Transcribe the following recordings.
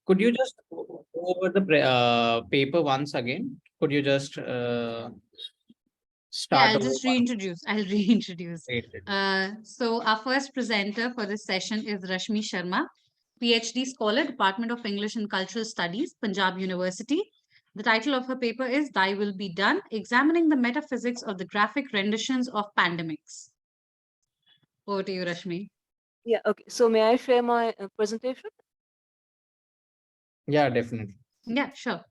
Could you just go over the paper once again? Could you just Yeah, start I'll over just once? reintroduce. I'll reintroduce. Great. So our first presenter for this session is Rashmi Sharma, PhD scholar, Department of English and Cultural Studies, Panjab University. The title of her paper is Thy Will Be Done, Examining the Metaphysics of the Graphic Renditions of Pandemics. Over to you, Rashmi. Yeah, okay. So may I share my presentation? Yeah, definitely. Yeah, sure.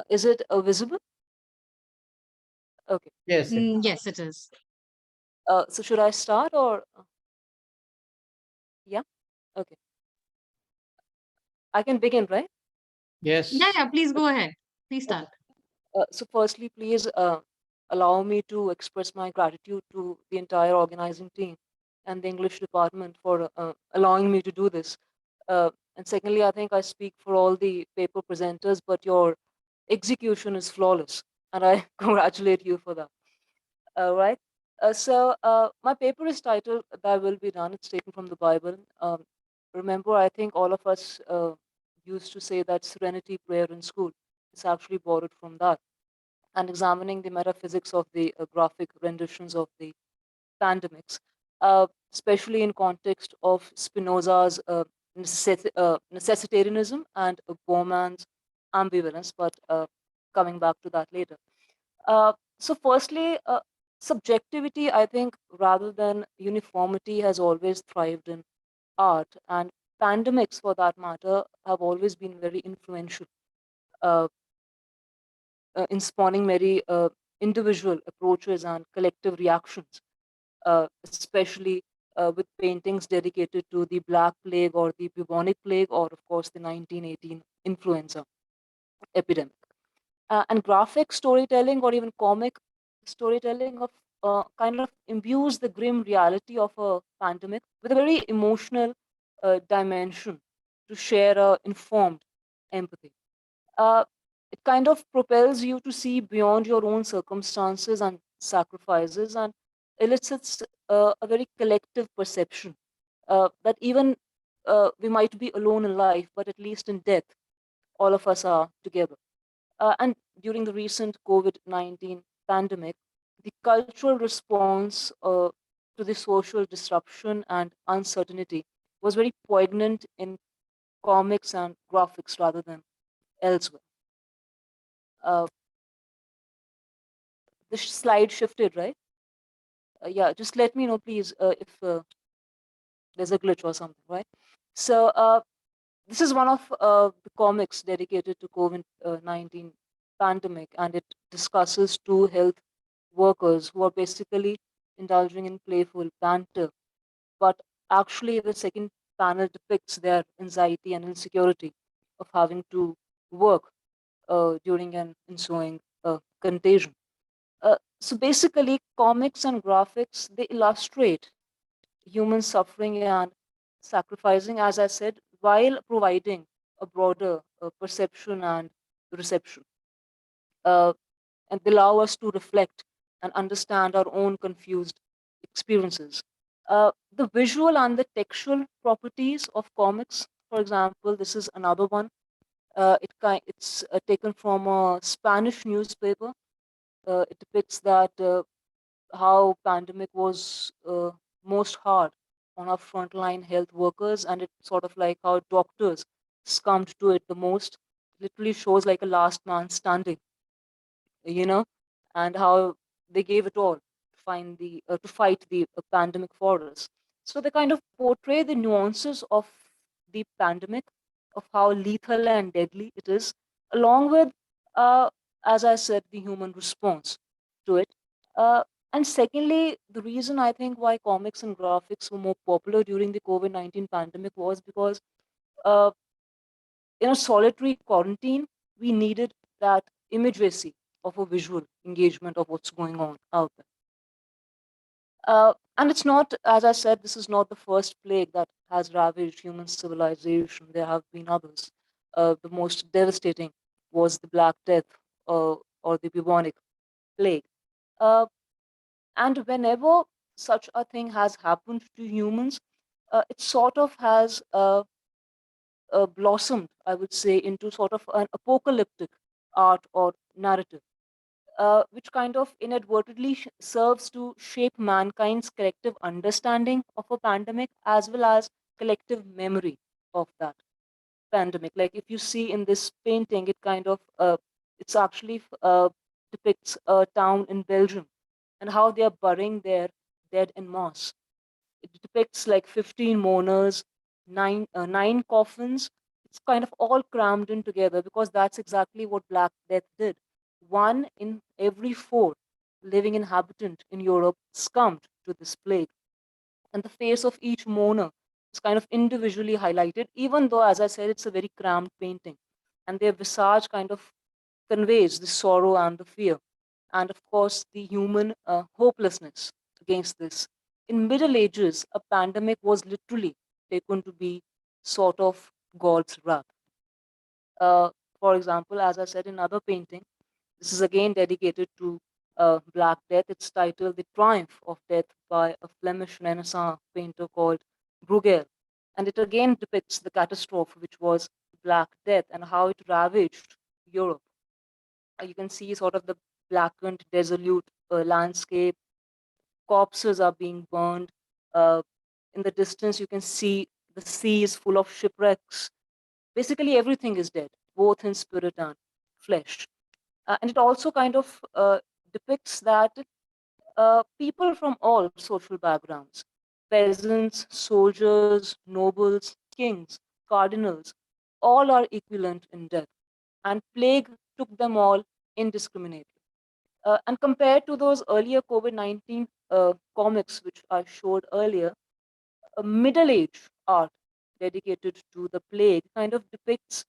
Is it visible? Okay. Yes. Yes, it is. So should I start or? Yeah. Okay. I can begin, right? Yes. Yeah, please go ahead. Please start. So firstly, please allow me to express my gratitude to the entire organizing team and the English department for allowing me to do this. And secondly, I think I speak for all the paper presenters, but your execution is flawless, and I congratulate you for that. Right. My paper is titled "Thy Will Be Done." It's taken from the Bible. Remember, I think all of us used to say that serenity prayer in school. It's actually borrowed from that, and examining the metaphysics of the graphic renditions of the pandemics, especially in context of Spinoza's necessitarianism and Bowman's ambivalence. But coming back to that later. Firstly, subjectivity, I think, rather than uniformity, has always thrived in art, and pandemics, for that matter, have always been very influential uh, in spawning many individual approaches and collective reactions, especially with paintings dedicated to the Black Plague or the Bubonic Plague, or, of course, the 1918 influenza epidemic. And graphic storytelling or even comic storytelling of kind of imbues the grim reality of a pandemic with a very emotional dimension to share informed empathy. Uh, it kind of propels you to see beyond your own circumstances and sacrifices, and elicits a very collective perception that even we might be alone in life, but at least in death, all of us are together. And during the recent COVID-19 pandemic, the cultural response to the social disruption and uncertainty was very poignant in comics and graphics rather than elsewhere. Uh, the slide shifted, right? Yeah, just let me know, please, if there's a glitch or something, right? So this is one of the comics dedicated to COVID-19 pandemic, and it discusses two health workers who are basically indulging in playful banter. But actually, the second panel depicts their anxiety and insecurity of having to work during an ensuing contagion. So basically, comics and graphics, they illustrate human suffering and sacrificing, as I said, while providing a broader perception and reception. Uh, and they allow us to reflect and understand our own confused experiences. The visual and the textual properties of comics, for example, this is another one. It's taken from a Spanish newspaper. It depicts that how pandemic was most hard on our frontline health workers, and it's sort of like how doctors succumbed to it the most. Literally shows like a last man standing, you know, and how they gave it all to to fight the pandemic for us. So they kind of portray the nuances of the pandemic, of how lethal and deadly it is, along with, uh, as I said, the human response to it. Uh, and secondly, the reason I think why comics and graphics were more popular during the COVID-19 pandemic was because uh, in a solitary quarantine, we needed that immediacy of a visual engagement of what's going on out there. And it's not, as I said, this is not the first plague that has ravaged human civilization. There have been others. The most devastating was the Black Death, or the Bubonic Plague. Uh, and whenever such a thing has happened to humans, it sort of has blossomed, I would say, into sort of an apocalyptic art or narrative, which kind of inadvertently serves to shape mankind's collective understanding of a pandemic as well as collective memory of that pandemic. Like if you see in this painting, it kind of it's actually depicts a town in Belgium and how they are burying their dead in mass. It depicts like 15 mourners, nine coffins. It's kind of all crammed in together because that's exactly what Black Death did. One in every four living inhabitant in Europe succumbed to this plague. And the face of each mourner is kind of individually highlighted, even though, as I said, it's a very cramped painting. And their visage kind of conveys the sorrow and the fear. And of course, the human hopelessness against this. In Middle Ages, a pandemic was literally taken to be sort of God's wrath. Uh, for example, as I said in another painting, this is again dedicated to Black Death. It's titled The Triumph of Death by a Flemish Renaissance painter called Bruegel. And it again depicts the catastrophe, which was Black Death, and how it ravaged Europe. You can see sort of the blackened, desolate landscape. Corpses are being burned. Uh, in the distance, you can see the sea is full of shipwrecks. Basically, everything is dead, both in spirit and flesh. And it also kind of depicts that people from all social backgrounds, peasants, soldiers, nobles, kings, cardinals, all are equivalent in death. And plague took them all indiscriminately. And compared to those earlier COVID-19 comics, which I showed earlier, a middle age art dedicated to the plague kind of depicts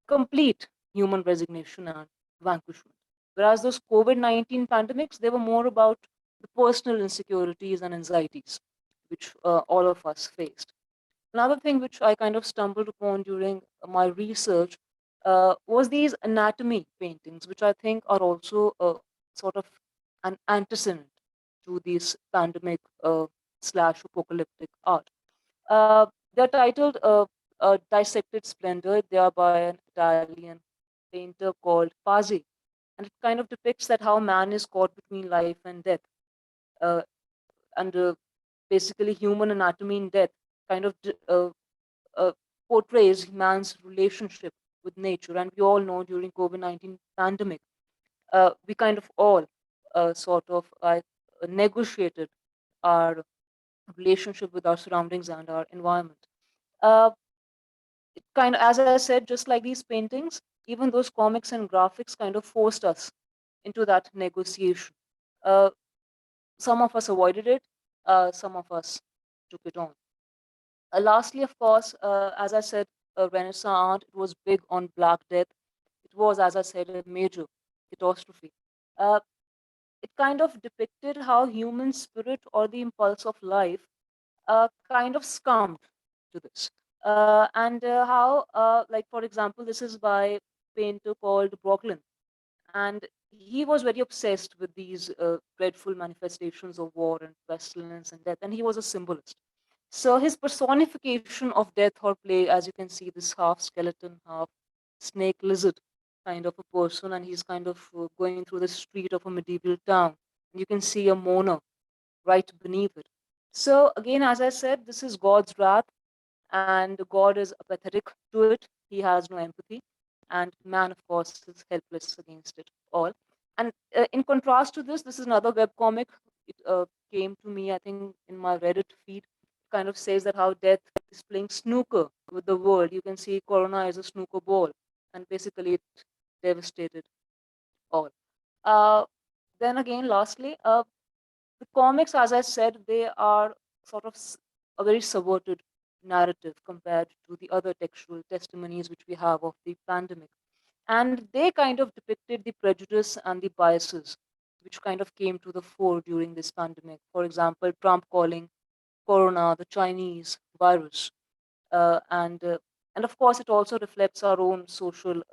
complete human resignation and vanquishment. Whereas those COVID-19 pandemics, they were more about the personal insecurities and anxieties, which all of us faced. Another thing which I kind of stumbled upon during my research was these anatomy paintings, which I think are also sort of an antecedent to these pandemic slash apocalyptic art. They're titled Dissected Splendor. They are by an Italian painter called Pazzi. And it kind of depicts that how man is caught between life and death. And basically, human anatomy in death kind of uh, portrays man's relationship with nature. And we all know during COVID-19 pandemic, we kind of all sort of negotiated our relationship with our surroundings and our environment. Uh, it kind of, as I said, just like these paintings, even those comics and graphics kind of forced us into that negotiation. Uh, some of us avoided it, some of us took it on. Lastly, of course, as I said, Renaissance art, it was big on Black Death. It was, as I said, a major catastrophe. Uh, it kind of depicted how human spirit or the impulse of life kind of succumbed to this. And how, like, for example, this is by a painter called Brooklyn. And he was very obsessed with these dreadful manifestations of war and pestilence and death. And he was a symbolist. So his personification of death or plague, as you can see, this half skeleton, half snake lizard kind of a person, and he's kind of going through the street of a medieval town. And you can see a mourner right beneath it. So again, as I said, this is God's wrath, and God is apathetic to it. He has no empathy, and man, of course, is helpless against it all. And in contrast to this is another web comic. It came to me, I think, in my Reddit feed. It kind of says that how death is playing snooker with the world. You can see Corona is a snooker ball, and basically it devastated all. Uh, then again, lastly, the comics, as I said, they are sort of a very subverted narrative compared to the other textual testimonies which we have of the pandemic. And they kind of depicted the prejudice and the biases which kind of came to the fore during this pandemic. For example, Trump calling Corona the Chinese virus. And of course, it also reflects our own social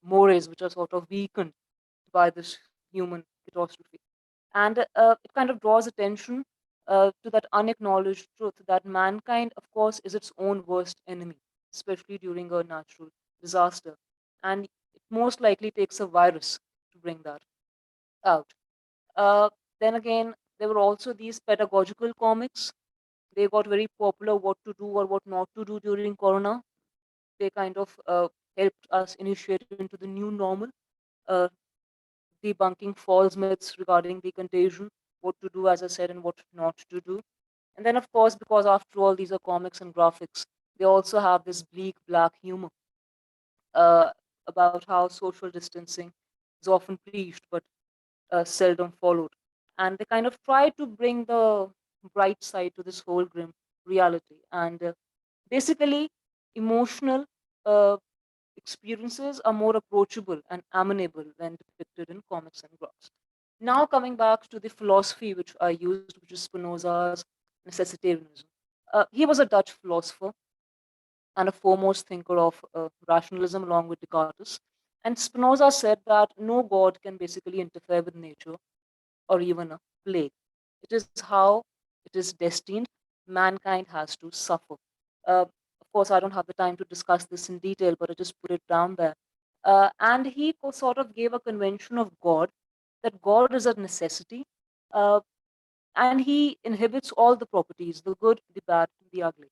mores, which are sort of weakened by this human catastrophe. And it kind of draws attention to that unacknowledged truth that mankind, of course, is its own worst enemy, especially during a natural disaster. And it most likely takes a virus to bring that out. Uh, then again, there were also these pedagogical comics. They got very popular, what to do or what not to do during Corona. They kind of helped us initiate into the new normal, uh, debunking false myths regarding the contagion, what to do, as I said, and what not to do. And then, of course, because after all, these are comics and graphics, they also have this bleak black humor uh, about how social distancing is often preached but seldom followed. And they kind of try to bring the bright side to this whole grim reality. And basically, emotional uh, experiences are more approachable and amenable when depicted in comics and graphs. Now, coming back to the philosophy which I used, which is Spinoza's necessitarianism. He was a Dutch philosopher and a foremost thinker of rationalism along with Descartes. And Spinoza said that no God can basically interfere with nature or even a plague. It is how it is destined. Mankind has to suffer. Of course, I don't have the time to discuss this in detail, but I just put it down there. And he sort of gave a convention of God, that God is a necessity, uh, and he inhibits all the properties, the good, the bad, the ugly.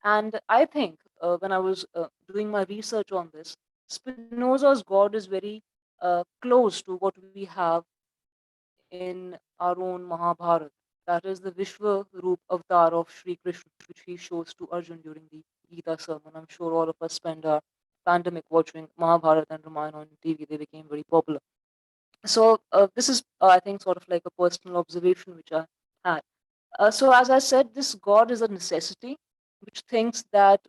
And I think when I was doing my research on this, Spinoza's God is very close to what we have in our own Mahabharata. That is the Vishwa Roop avatar of Sri Krishna, which he shows to Arjun during the Gita sermon. I'm sure all of us spend our pandemic watching Mahabharata and Ramayana on TV. They became very popular. So this is, I think, sort of like a personal observation which I had. So as I said, this God is a necessity, which thinks that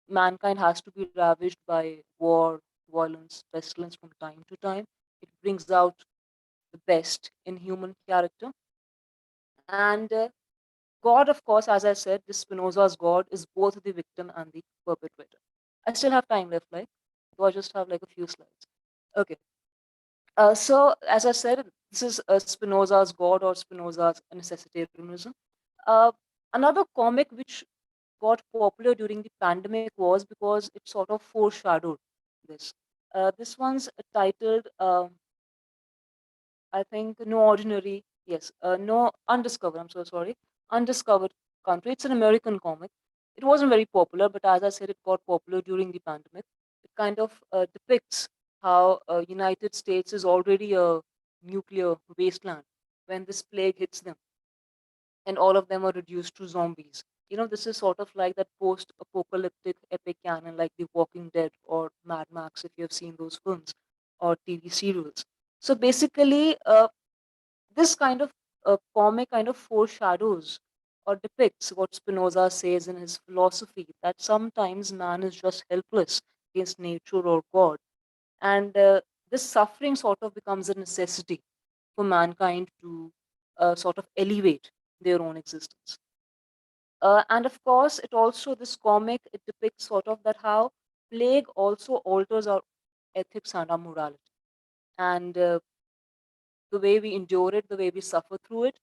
mankind has to be ravaged by war, violence, pestilence from time to time. It brings out the best in human character. And God, of course, as I said, this Spinoza's God is both the victim and the perpetrator. I still have time left, like, do I just have like a few slides? Okay. So, as I said, this is Spinoza's God or Spinoza's necessitarianism. Another comic which got popular during the pandemic was because it sort of foreshadowed this. This one's titled, I think, No Ordinary, yes, No Undiscovered, I'm so sorry, Undiscovered Country. It's an American comic. It wasn't very popular, but as I said, it got popular during the pandemic. It kind of depicts how United States is already a nuclear wasteland when this plague hits them, and all of them are reduced to zombies. This is sort of like that post-apocalyptic epic canon, like The Walking Dead or Mad Max, if you have seen those films or TV serials. So basically, this kind of comic kind of foreshadows or depicts what Spinoza says in his philosophy, that sometimes man is just helpless against nature or God. And this suffering sort of becomes a necessity for mankind to sort of elevate their own existence. And of course, this comic, it depicts sort of that how plague also alters our ethics and our morality. And the way we endure it, the way we suffer through it,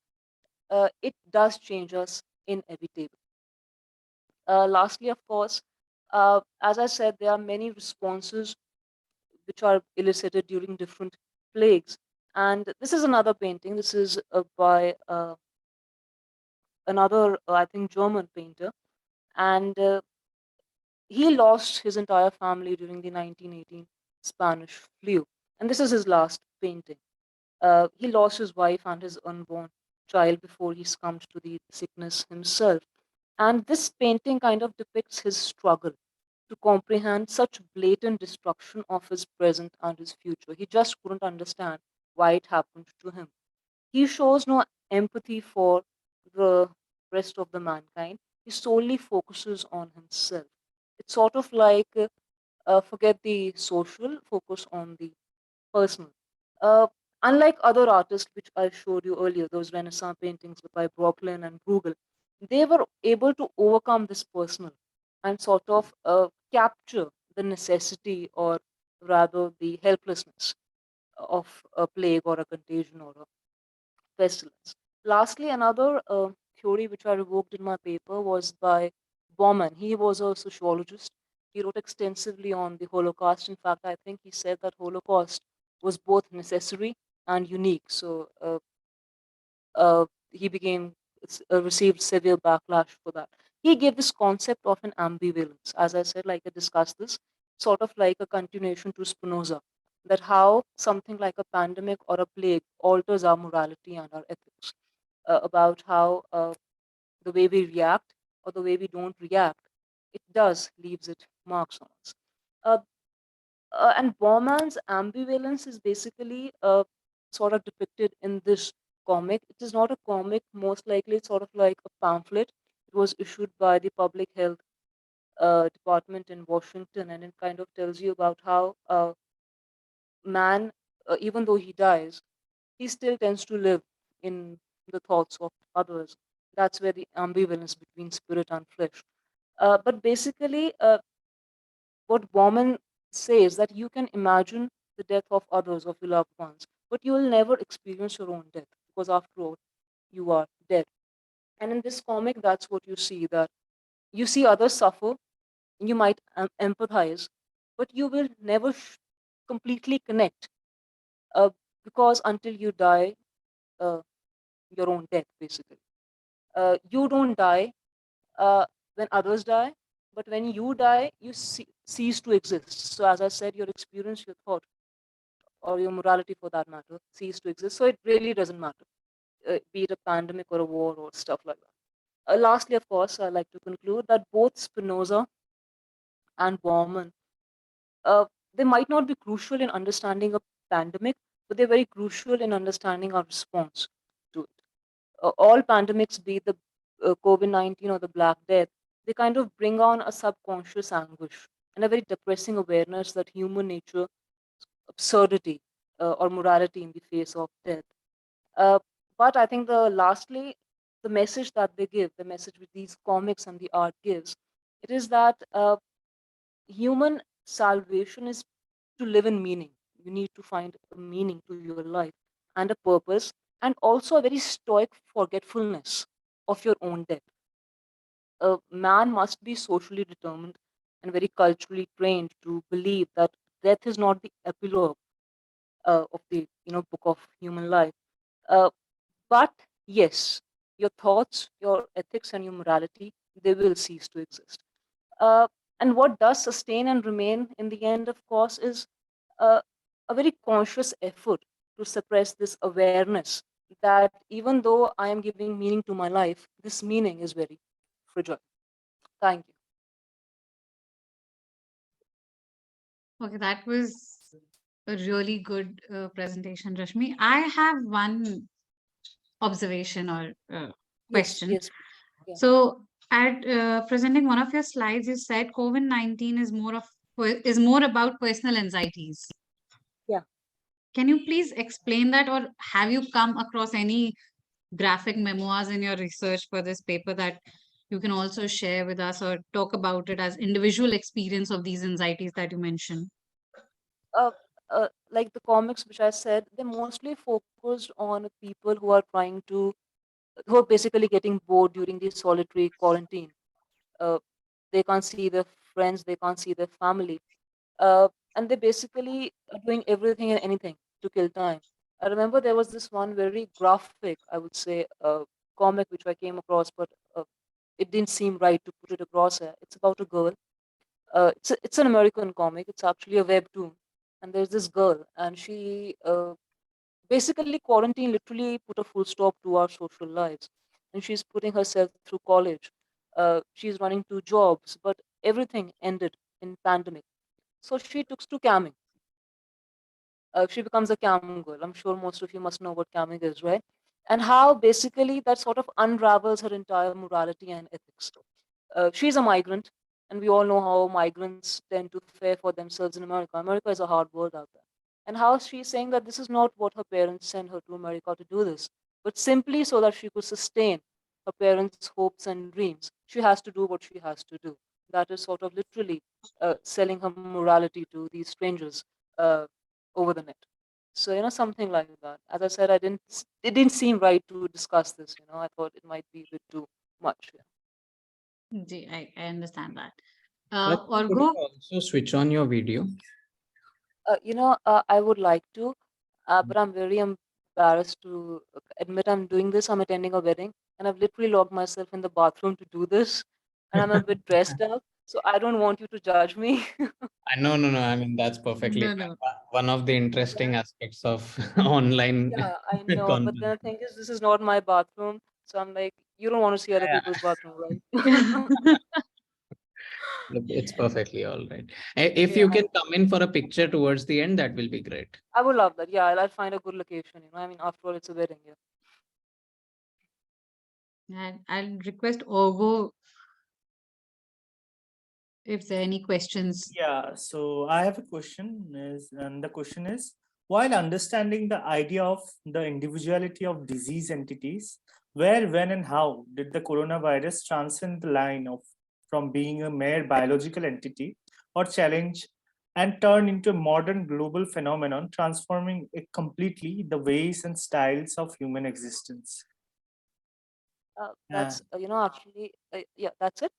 it does change us inevitably. Lastly, of course, as I said, there are many responses which are elicited during different plagues. And this is another painting. This is by another, I think, German painter. And he lost his entire family during the 1918 Spanish flu. And this is his last painting. He lost his wife and his unborn child before he succumbed to the sickness himself. And this painting kind of depicts his struggle to comprehend such blatant destruction of his present and his future. He just couldn't understand why it happened to him. He shows no empathy for the rest of the mankind. He solely focuses on himself. It's sort of like forget the social, focus on the personal. Uh, Unlike other artists, which I showed you earlier, those Renaissance paintings by Brooklyn and Bruegel, they were able to overcome this personal and sort of capture the necessity or rather the helplessness of a plague or a contagion or a pestilence. Lastly, another theory which I revoked in my paper was by Bowman. He was a sociologist. He wrote extensively on the Holocaust. In fact, I think he said that Holocaust was both necessary and unique. So he received severe backlash for that. He gave this concept of an ambivalence. As I said, like I discussed this, sort of like a continuation to Spinoza, that how something like a pandemic or a plague alters our morality and our ethics, about how the way we react or the way we don't react, it does leaves it marks on us. Uh, and Bowman's ambivalence is basically sort of depicted in this comic. It is not a comic, most likely it's sort of like a pamphlet. It was issued by the Public Health Department in Washington, and it kind of tells you about how man, even though he dies, he still tends to live in the thoughts of others. That's where the ambivalence between spirit and flesh. But basically, what Bowman says that you can imagine the death of others, of your loved ones, but you will never experience your own death because after all, you are dead. And in this comic, that's what you see, that you see others suffer, you might empathize, but you will never completely connect, uh, because until you die uh, your own death, basically. You don't die uh, when others die, but when you die, you cease to exist. So, as I said, your experience, your thought, or your morality for that matter, cease to exist. So, it really doesn't matter, be it a pandemic or a war or stuff like that. Lastly, of course, I'd like to conclude that both Spinoza and Bauman, uh, they might not be crucial in understanding a pandemic, but they're very crucial in understanding our response to it. All pandemics, be it the COVID-19 or the Black Death, they kind of bring on a subconscious anguish and a very depressing awareness that human nature, absurdity, or morality in the face of death. Uh, but I think lastly, the message that they give, the message with these comics and the art gives, it is that human salvation is to live in meaning. You need to find a meaning to your life and a purpose, and also a very stoic forgetfulness of your own death. A man must be socially determined and very culturally trained to believe that death is not the epilogue of the book of human life. Uh, but yes, your thoughts, your ethics, and your morality, they will cease to exist. Uh, and what does sustain and remain in the end, of course, is uh, a very conscious effort to suppress this awareness that even though I am giving meaning to my life, this meaning is very fragile. Thank you. Okay, that was a really good presentation, Rashmi. I have one observation or Yes, question. yes. Yeah. So, at presenting one of your slides, you said COVID-19 is more about personal anxieties. Yeah. Can you please explain that, or have you come across any graphic memoirs in your research for this paper that you can also share with us or talk about it as individual experience of these anxieties that you mentioned? Uh, like the comics which I said, they're mostly focused on people who are basically getting bored during the solitary quarantine. Uh, they can't see their friends, they can't see their family, and they basically are doing everything and anything to kill time. I remember there was this one very graphic, I would say, comic which I came across, but it didn't seem right to put it across here. It's about a girl. It's an American comic. It's actually a webtoon, and there's this girl, and she basically quarantine literally put a full stop to our social lives, and she's putting herself through college. She's running 2 jobs, but everything ended in pandemic. So she took to camming. She becomes a cam girl. I'm sure most of you must know what camming is, right? And how basically that sort of unravels her entire morality and ethics. She's a migrant, and we all know how migrants tend to fare for themselves in America. America is a hard world out there. And how she's saying that this is not what her parents sent her to America to do this, but simply so that she could sustain her parents' hopes and dreams. She has to do what she has to do. That is sort of literally selling her morality to these strangers uh, over the net. So, something like that. As I said, it didn't seem right to discuss this. I thought it might be a bit too much. I understand that. Rashmi, could you Orgo, also switch on your video? I would like to, but I'm very embarrassed to admit I'm doing this. I'm attending a wedding, and I've literally locked myself in the bathroom to do this, and I'm a bit dressed up. So I don't want you to judge me. No. I mean, that's perfectly no, fine. no. One of the interesting aspects of online Yeah, I know. But then content. the thing is, this is not my bathroom. So I'm like, you don't want to see other Yeah, people's bathroom, right? it's perfectly all right. If you Yeah, can come in for a picture towards the end, that will be great. I would love that. Yeah, I'll find a good location. I mean, after all, it's a wedding. Yeah. and I'll request Orgo if there are any questions. Yeah, so I have a question and the question is, while understanding the idea of the individuality of disease entities, where, when, and how did the coronavirus transcend the line of from being a mere biological entity or challenge and turn into a modern global phenomenon, transforming it completely the ways and styles of human existence? That's, actually, yeah, that's it.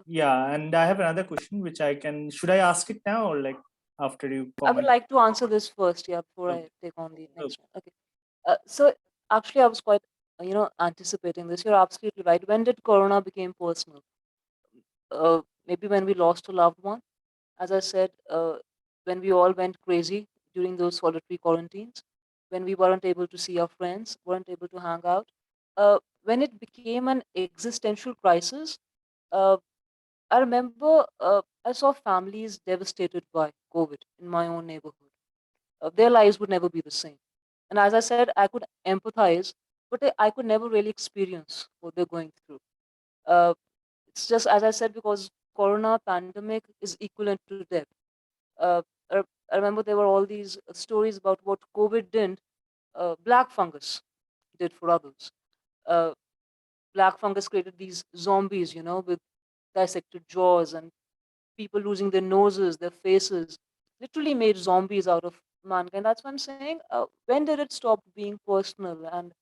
Yeah, and I have another question which should I ask it now or like after you I would comment? like to answer this first, yeah, before Okay. I take on the Okay. next one. Okay. So actually, I was quite, anticipating this. You're absolutely right. When did Corona became personal? Maybe when we lost a loved one. As I said, when we all went crazy during those solitary quarantines, when we weren't able to see our friends, weren't able to hang out, when it became an existential crisis, uh, I remember I saw families devastated by COVID in my own neighborhood. Their lives would never be the same. And as I said, I could empathize, but I could never really experience what they're going through. Uh, it's just, as I said, because Corona pandemic is equivalent to death. Uh, I remember there were all these stories about what COVID did, black fungus did for others. Uh, Black fungus created these zombies, with dissected jaws and people losing their noses, their faces, literally made zombies out of mankind. That's what I'm saying. When did it stop being personal? And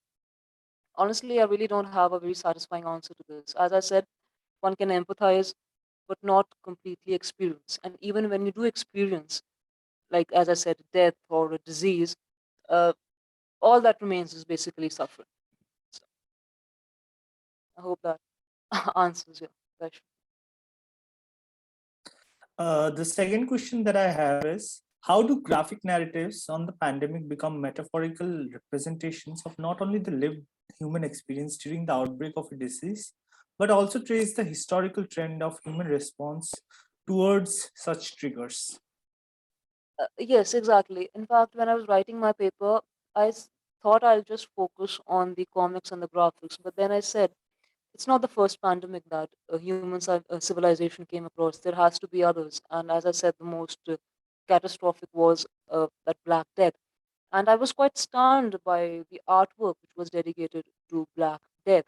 honestly, I really don't have a very satisfying answer to this. As I said, one can empathize, but not completely experience. And even when you do experience, like as I said, death or a disease, uh, all that remains is basically suffering. So I hope that answers your question. The second question that I have is, how do graphic narratives on the pandemic become metaphorical representations of not only the lived human experience during the outbreak of a disease, but also trace the historical trend of human response towards such triggers? Yes, exactly. In fact, when I was writing my paper, thought I'll just focus on the comics and the graphics, but then I said it's not the first pandemic that civilization came across. There has to be others, and as I said, the most catastrophic was that Black Death. And I was quite stunned by the artwork which was dedicated to Black Death.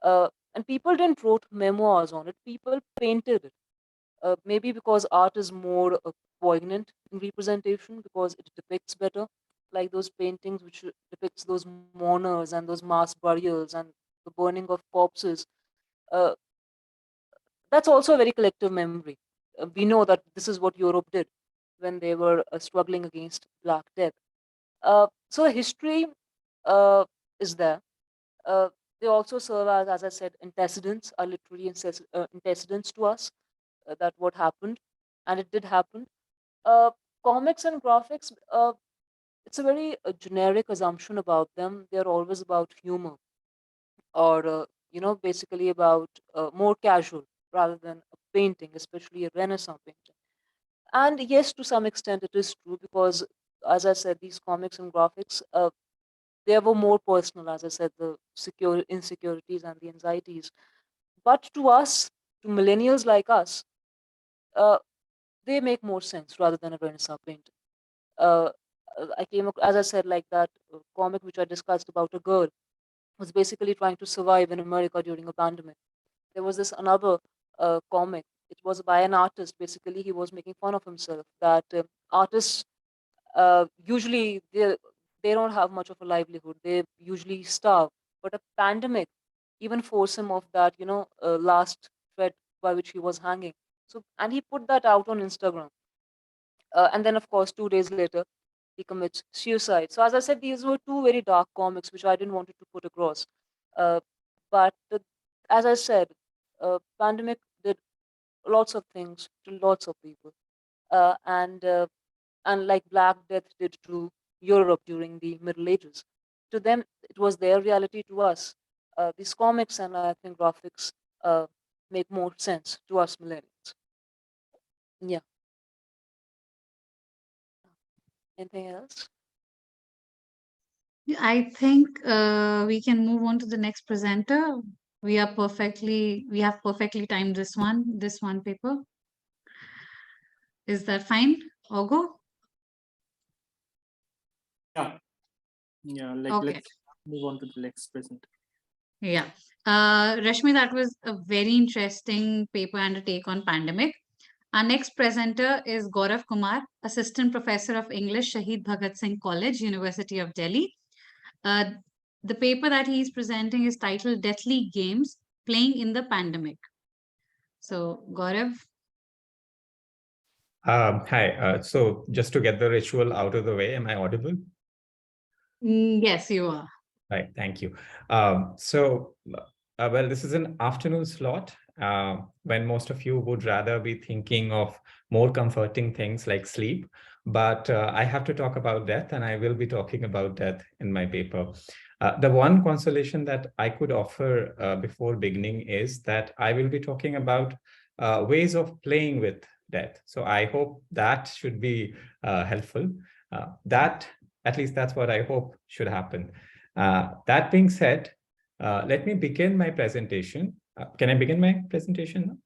And people didn't wrote memoirs on it; people painted it. Maybe because art is more poignant in representation because it depicts better, like those paintings which depicts those mourners and those mass burials and the burning of corpses. Uh, that's also a very collective memory. We know that this is what Europe did when they were struggling against Black Death. So the history uh, is there. Uh, they also serve as I said, antecedents, are literally antecedents to us that what happened, and it did happen. Uh, Comics and graphics, it's a very generic assumption about them. They're always about humor or, basically about more casual rather than a painting, especially a Renaissance painting. And yes, to some extent, it is true because, as I said, these comics and graphics, they were more personal, as I said, the secure insecurities and the anxieties. But to us, to millennials like us, uh, they make more sense rather than a Renaissance painting. uh, I as I said, like that comic which I discussed about a girl was basically trying to survive in America during a pandemic. There was this another comic. It was by an artist. Basically, he was making fun of himself that artists usually they don't have much of a livelihood. They usually starve. But a pandemic even forced him off that, last thread by which he was hanging. So, and he put that out on Instagram. And then, of course, 2 days later, he commits suicide. So, as I said, these were two very dark comics which I didn't want to put across. But as I said, pandemic did lots of things to lots of people, and like Black Death did to Europe during the Middle Ages. To them, it was their reality. To us, these comics and I think graphics make more sense to us millennials. Yeah. Anything else? I think we can move on to the next presenter. We have perfectly timed this one paper. Is that fine, Ogo? Yeah, Okay. let's move on to the next presenter. Yeah. Rashmi, that was a very interesting paper and a take on pandemic. Our next presenter is Gautam Kumar, Assistant Professor of English, Shaheed Bhagat Singh College, University of Delhi. The paper that he is presenting is titled Deathly Games, Playing in the Pandemic. So, Gaurav. Hi. So just to get the ritual out of the way, am I audible? Yes, you are. Right. Thank you. Well, this is an afternoon slot when most of you would rather be thinking of more comforting things like sleep. But I have to talk about death, and I will be talking about death in my paper. The one consolation that I could offer before beginning is that I will be talking about ways of playing with death. So I hope that should be helpful. At least that's what I hope should happen. That being said, let me begin my presentation. Can I begin my presentation now?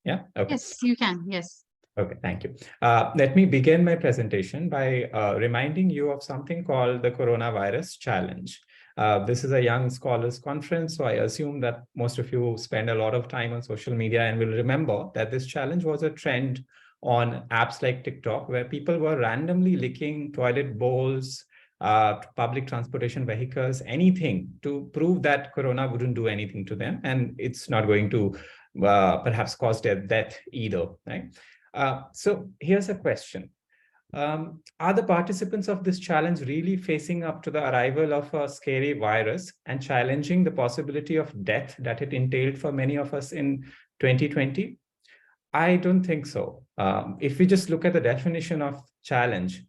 Yeah. Okay. Yes, you can. Yes. Okay, thank you. Let me begin my presentation by reminding you of something called the Coronavirus Challenge. This is a young scholars conference, so I assume that most of you spend a lot of time on social media and will remember that this challenge was a trend on apps like TikTok, where people were randomly licking toilet bowls, public transportation vehicles, anything to prove that Corona wouldn't do anything to them, and it's not going to perhaps cause their death either, right? So here's a question. Are the participants of this challenge really facing up to the arrival of a scary virus and challenging the possibility of death that it entailed for many of us in 2020? I don't think so. If we just look at the definition of challenge,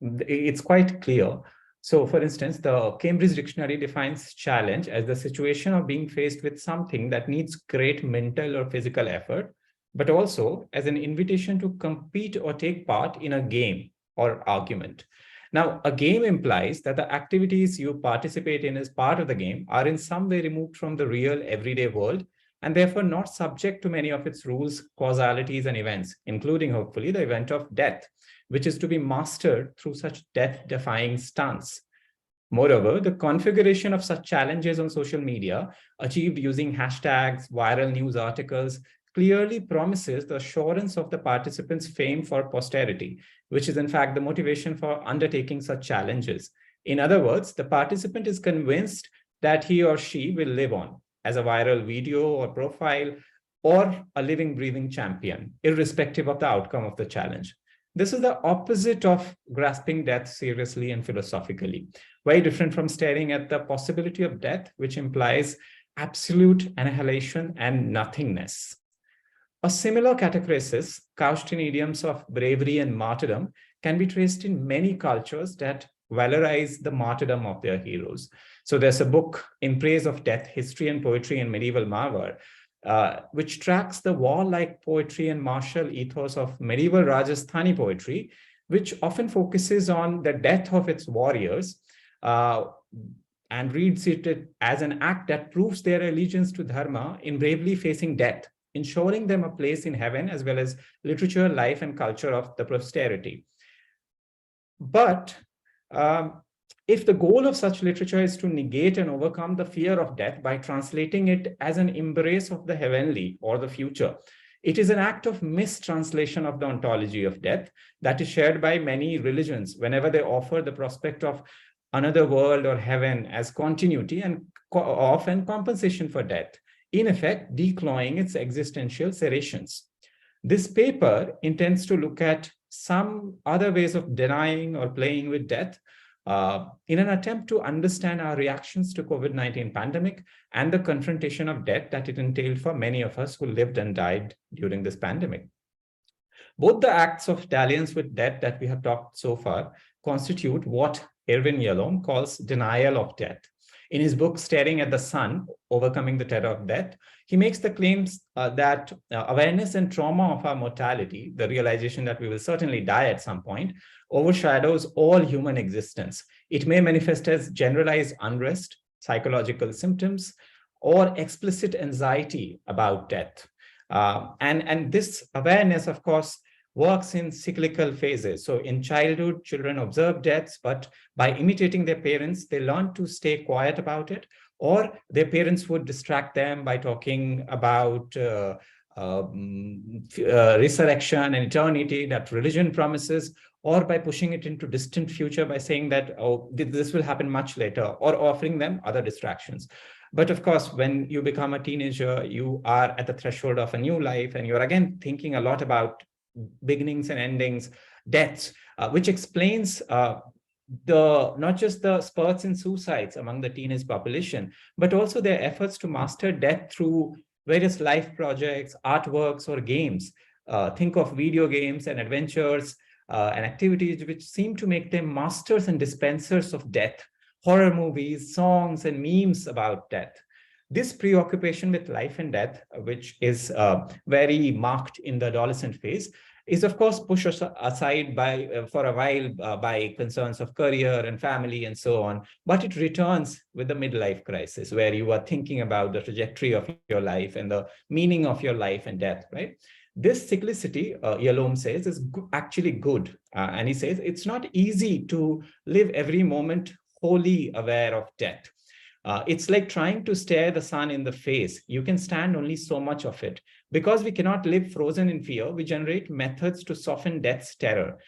it's quite clear. So for instance, the Cambridge Dictionary defines challenge as the situation of being faced with something that needs great mental or physical effort, but also as an invitation to compete or take part in a game or argument. Now, a game implies that the activities you participate in as part of the game are in some way removed from the real everyday world, and therefore not subject to many of its rules, causalities, and events, including hopefully the event of death, which is to be mastered through such death-defying stunts. Moreover, the configuration of such challenges on social media, achieved using hashtags, viral news articles, clearly promises the assurance of the participants' fame for posterity, which is in fact the motivation for undertaking such challenges. In other words, the participant is convinced that he or she will live on as a viral video or profile, or a living, breathing champion, irrespective of the outcome of the challenge. This is the opposite of grasping death seriously and philosophically, very different from staring at the possibility of death, which implies absolute annihilation and nothingness. A similar catachresis, couched in idioms of bravery and martyrdom, can be traced in many cultures that valorize the martyrdom of their heroes. So there's a book, In Praise of Death, History and Poetry in Medieval Marwar, which tracks the warlike poetry and martial ethos of medieval Rajasthani poetry, which often focuses on the death of its warriors and reads it as an act that proves their allegiance to Dharma in bravely facing death, ensuring them a place in heaven, as well as literature, life, and culture of the posterity. But if the goal of such literature is to negate and overcome the fear of death by translating it as an embrace of the heavenly or the future, It is an act of mistranslation of the ontology of death that is shared by many religions whenever they offer the prospect of another world or heaven as continuity and often compensation for death, in effect declawing its existential serrations. This paper intends to look at some other ways of denying or playing with death in an attempt to understand our reactions to COVID-19 pandemic and the confrontation of death that it entailed for many of us who lived and died during this pandemic. Both the acts of dalliance with death that we have talked so far constitute what Ervin Yellow calls denial of death. In his book, Staring at the Sun, Overcoming the Terror of Death, he makes the claims that awareness and trauma of our mortality, the realization that we will certainly die at some point, overshadows all human existence. It may manifest as generalized unrest, psychological symptoms, or explicit anxiety about death. And this awareness, of course, works in cyclical phases. So in childhood, children observe deaths, but by imitating their parents, they learn to stay quiet about it, or their parents would distract them by talking about resurrection and eternity that religion promises, or by pushing it into distant future by saying that, oh, this will happen much later, or offering them other distractions. But of course, when you become a teenager, you are at the threshold of a new life, and you're again thinking a lot about beginnings and endings, deaths, which explains not just the spurts in suicides among the teenage population, but also their efforts to master death through various life projects, artworks, or games. Think of video games and adventures and activities which seem to make them masters and dispensers of death, horror movies, songs, and memes about death. This preoccupation with life and death, which is very marked in the adolescent phase, is of course pushed aside for a while by concerns of career and family and so on. But it returns with the midlife crisis, where you are thinking about the trajectory of your life and the meaning of your life and death, right? This cyclicity, Yalom says, is actually good. And he says it's not easy to live every moment wholly aware of death. It's like trying to stare the sun in the face. You can stand only so much of it. Because we cannot live frozen in fear, we generate methods to soften death's terror.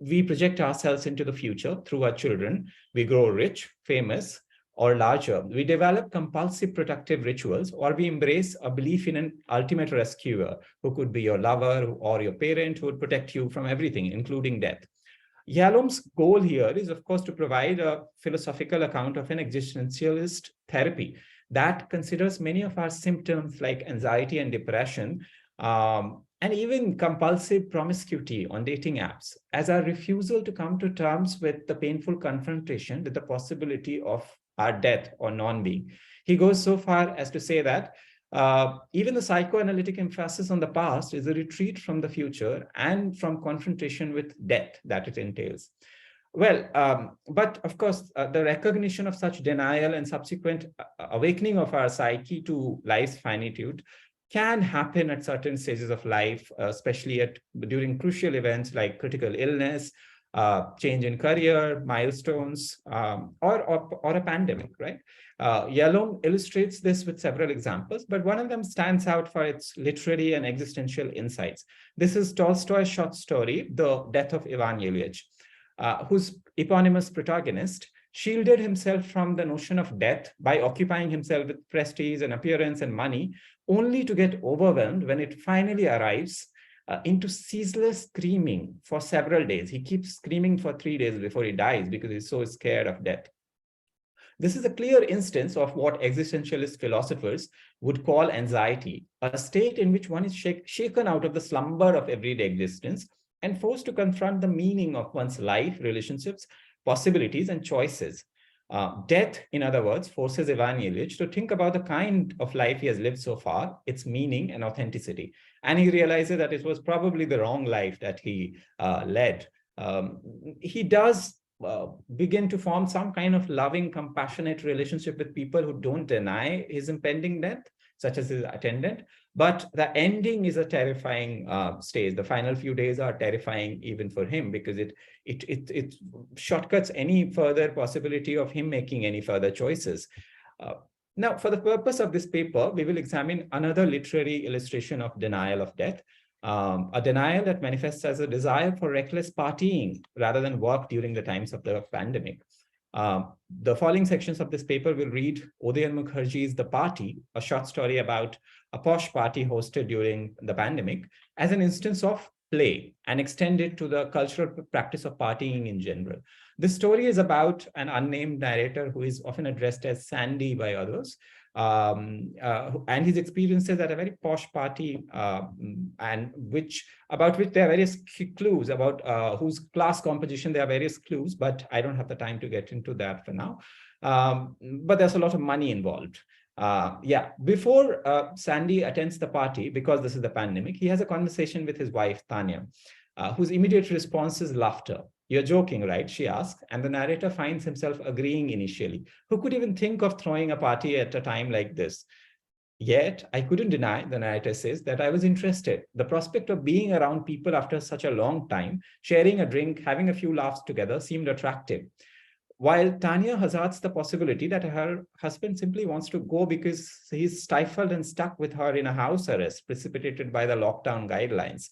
We project ourselves into the future through our children. We grow rich, famous, or larger. We develop compulsive protective rituals, or we embrace a belief in an ultimate rescuer who could be your lover or your parent who would protect you from everything, including death. Yalom's goal here is, of course, to provide a philosophical account of an existentialist therapy that considers many of our symptoms like anxiety and depression, and even compulsive promiscuity on dating apps as our refusal to come to terms with the painful confrontation with the possibility of our death or non-being. He goes so far as to say that even the psychoanalytic emphasis on the past is a retreat from the future and from confrontation with death that it entails. Well, but of course, the recognition of such denial and subsequent awakening of our psyche to life's finitude can happen at certain stages of life, especially during crucial events like critical illness, change in career, milestones, or a pandemic, right? Yalom illustrates this with several examples, but one of them stands out for its literary and existential insights. This is Tolstoy's short story, The Death of Ivan Ilyich, whose eponymous protagonist shielded himself from the notion of death by occupying himself with prestige and appearance and money, only to get overwhelmed when it finally arrives into ceaseless screaming for several days. He keeps screaming for 3 days before he dies because he's so scared of death. This is a clear instance of what existentialist philosophers would call anxiety, a state in which one is shaken out of the slumber of everyday existence and forced to confront the meaning of one's life, relationships, possibilities, and choices. Death, in other words, forces Ivan Ilyich to think about the kind of life he has lived so far, its meaning and authenticity. And he realizes that it was probably the wrong life that he led. He does begin to form some kind of loving, compassionate relationship with people who don't deny his impending death, such as his attendant. But the ending is a terrifying stage. The final few days are terrifying even for him because it shortcuts any further possibility of him making any further choices. Now, for the purpose of this paper, we will examine another literary illustration of denial of death, a denial that manifests as a desire for reckless partying rather than work during the times of the pandemic. The following sections of this paper will read Udayan Mukherjee's The Party, a short story about a posh party hosted during the pandemic, as an instance of play and extend it to the cultural practice of partying in general. This story is about an unnamed narrator who is often addressed as Sandy by others, and his experiences at a very posh party, and about which there are various clues, about whose class composition there are various clues, but I don't have the time to get into that for now. But there's a lot of money involved. Before Sandy attends the party, because this is the pandemic, he has a conversation with his wife, Tanya, whose immediate response is laughter. "You're joking, right?" she asks, and the narrator finds himself agreeing initially. Who could even think of throwing a party at a time like this? Yet, I couldn't deny, the narrator says, that I was interested. The prospect of being around people after such a long time, sharing a drink, having a few laughs together seemed attractive. While Tanya hazards the possibility that her husband simply wants to go because he's stifled and stuck with her in a house arrest precipitated by the lockdown guidelines,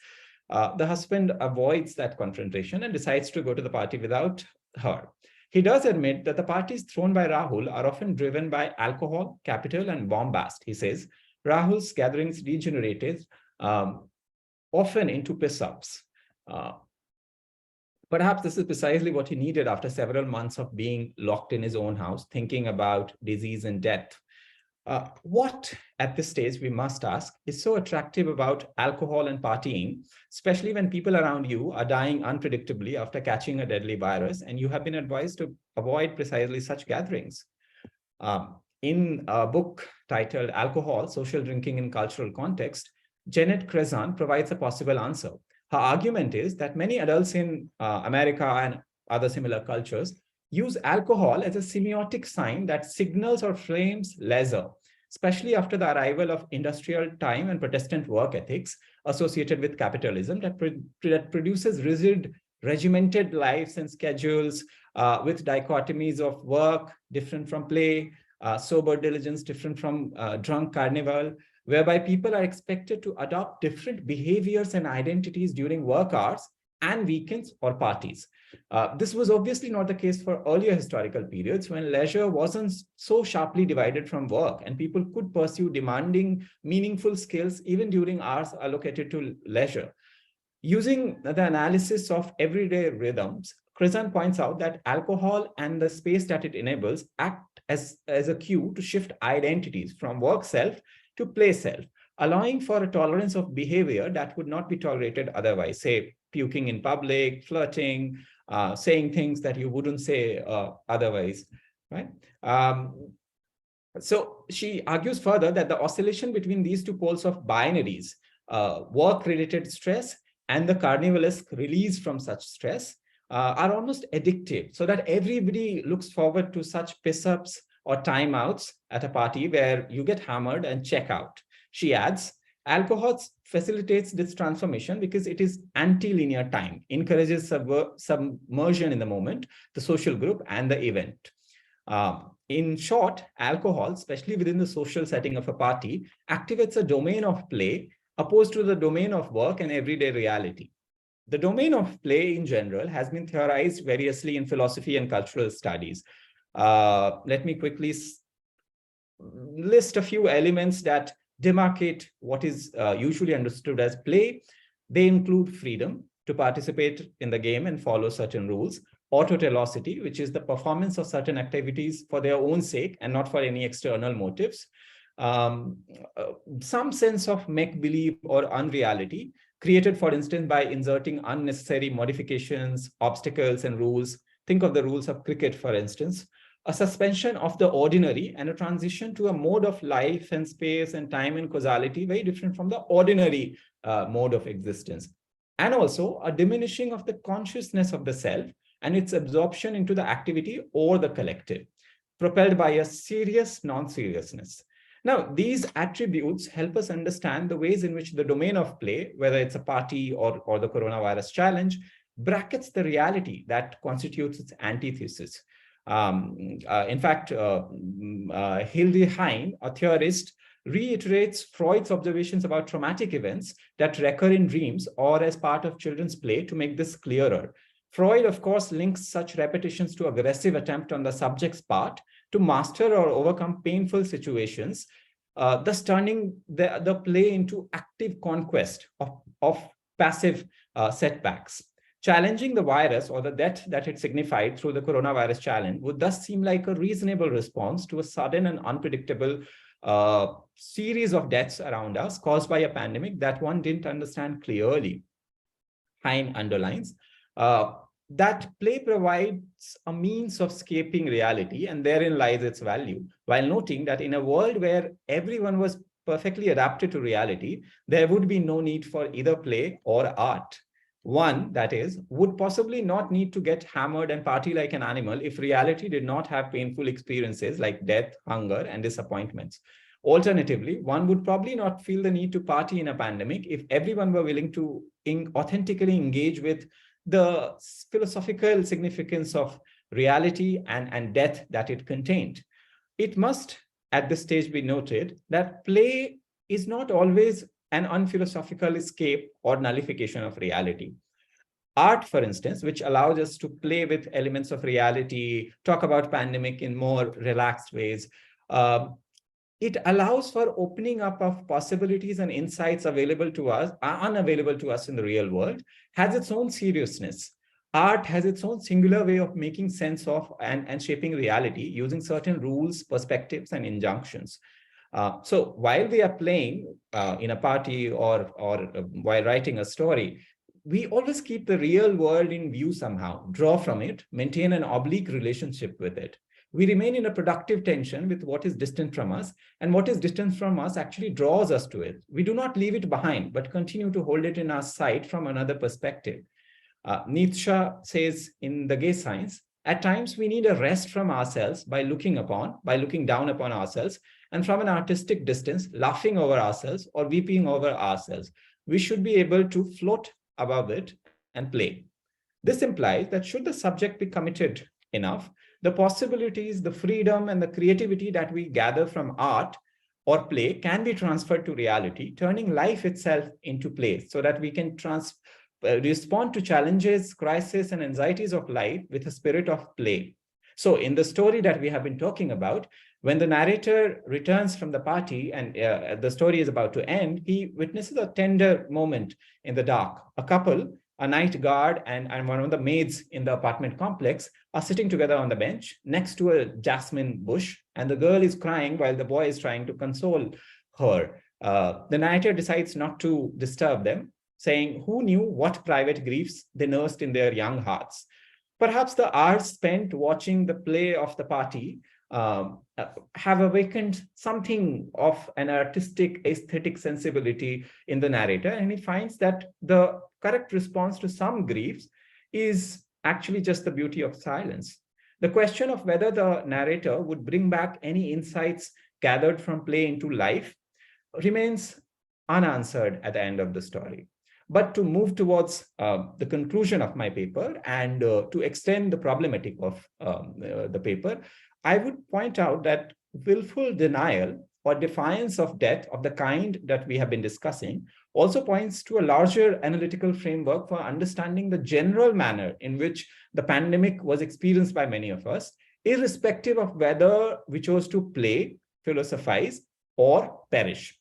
the husband avoids that confrontation and decides to go to the party without her. He does admit that the parties thrown by Rahul are often driven by alcohol, capital, and bombast. He says Rahul's gatherings degenerated often into piss-ups. Perhaps this is precisely what he needed after several months of being locked in his own house, thinking about disease and death. What, at this stage, we must ask, is so attractive about alcohol and partying, especially when people around you are dying unpredictably after catching a deadly virus, and you have been advised to avoid precisely such gatherings? In a book titled Alcohol, Social Drinking in Cultural Context, Janet Crezan provides a possible answer. Her argument is that many adults in America and other similar cultures use alcohol as a semiotic sign that signals or frames leisure, especially after the arrival of industrial time and Protestant work ethics associated with capitalism that produces rigid, regimented lives and schedules with dichotomies of work different from play, sober diligence different from drunk carnival, whereby people are expected to adopt different behaviors and identities during work hours and weekends or parties. This was obviously not the case for earlier historical periods when leisure wasn't so sharply divided from work and people could pursue demanding, meaningful skills even during hours allocated to leisure. Using the analysis of everyday rhythms, Crezan points out that alcohol and the space that it enables act as a cue to shift identities from work self to play self, allowing for a tolerance of behavior that would not be tolerated otherwise, say puking in public, flirting, saying things that you wouldn't say otherwise, right? So she argues further that the oscillation between these two poles of binaries, work-related stress and the carnivalesque release from such stress, are almost addictive, so that everybody looks forward to such piss-ups or timeouts at a party where you get hammered and check out. She adds, alcohol facilitates this transformation because it is anti-linear time, encourages submersion in the moment, the social group, and the event. In short, alcohol, especially within the social setting of a party, activates a domain of play opposed to the domain of work and everyday reality. The domain of play in general has been theorized variously in philosophy and cultural studies. Let me quickly list a few elements that demarcate what is usually understood as play. They include freedom to participate in the game and follow certain rules, autotelosity, which is the performance of certain activities for their own sake and not for any external motives, some sense of make-believe or unreality, created, for instance, by inserting unnecessary modifications, obstacles, and rules. Think of the rules of cricket, for instance. A suspension of the ordinary and a transition to a mode of life and space and time and causality very different from the ordinary mode of existence. And also a diminishing of the consciousness of the self and its absorption into the activity or the collective, propelled by a serious non-seriousness. Now, these attributes help us understand the ways in which the domain of play, whether it's a party or the coronavirus challenge, brackets the reality that constitutes its antithesis. In fact, Hilde Heine, a theorist, reiterates Freud's observations about traumatic events that recur in dreams or as part of children's play to make this clearer. Freud, of course, links such repetitions to aggressive attempt on the subject's part to master or overcome painful situations, thus turning the play into active conquest of passive setbacks. Challenging the virus or the death that it signified through the coronavirus challenge would thus seem like a reasonable response to a sudden and unpredictable series of deaths around us caused by a pandemic that one didn't understand clearly. Heine underlines that play provides a means of escaping reality, and therein lies its value, while noting that in a world where everyone was perfectly adapted to reality, there would be no need for either play or art. One, that is, would possibly not need to get hammered and party like an animal if reality did not have painful experiences like death, hunger, and disappointments. Alternatively, one would probably not feel the need to party in a pandemic if everyone were willing to authentically engage with the philosophical significance of reality and death that it contained. It must, at this stage, be noted that play is not always an unphilosophical escape or nullification of reality. Art, for instance, which allows us to play with elements of reality, talk about pandemic in more relaxed ways, it allows for opening up of possibilities and insights available to us, unavailable to us in the real world, has its own seriousness. Art has its own singular way of making sense of and shaping reality using certain rules, perspectives, and injunctions. So while we are playing in a party or while writing a story, we always keep the real world in view somehow, draw from it, maintain an oblique relationship with it. We remain in a productive tension with what is distant from us, and what is distant from us actually draws us to it. We do not leave it behind, but continue to hold it in our sight from another perspective. Nietzsche says in The Gay Science, at times we need a rest from ourselves by looking down upon ourselves, and from an artistic distance, laughing over ourselves or weeping over ourselves. We should be able to float above it and play. This implies that should the subject be committed enough, the possibilities, the freedom, and the creativity that we gather from art or play can be transferred to reality, turning life itself into play so that we can respond to challenges, crises, and anxieties of life with a spirit of play. So in the story that we have been talking about, when the narrator returns from the party and the story is about to end, he witnesses a tender moment in the dark. A couple, a night guard and one of the maids in the apartment complex, are sitting together on the bench next to a jasmine bush, and the girl is crying while the boy is trying to console her. The narrator decides not to disturb them, saying, who knew what private griefs they nursed in their young hearts? Perhaps the hours spent watching the play of the party have awakened something of an artistic aesthetic sensibility in the narrator, and he finds that the correct response to some griefs is actually just the beauty of silence. The question of whether the narrator would bring back any insights gathered from play into life remains unanswered at the end of the story. But to move towards the conclusion of my paper and to extend the problematic of the paper, I would point out that willful denial or defiance of death of the kind that we have been discussing also points to a larger analytical framework for understanding the general manner in which the pandemic was experienced by many of us, irrespective of whether we chose to play, philosophize, or perish.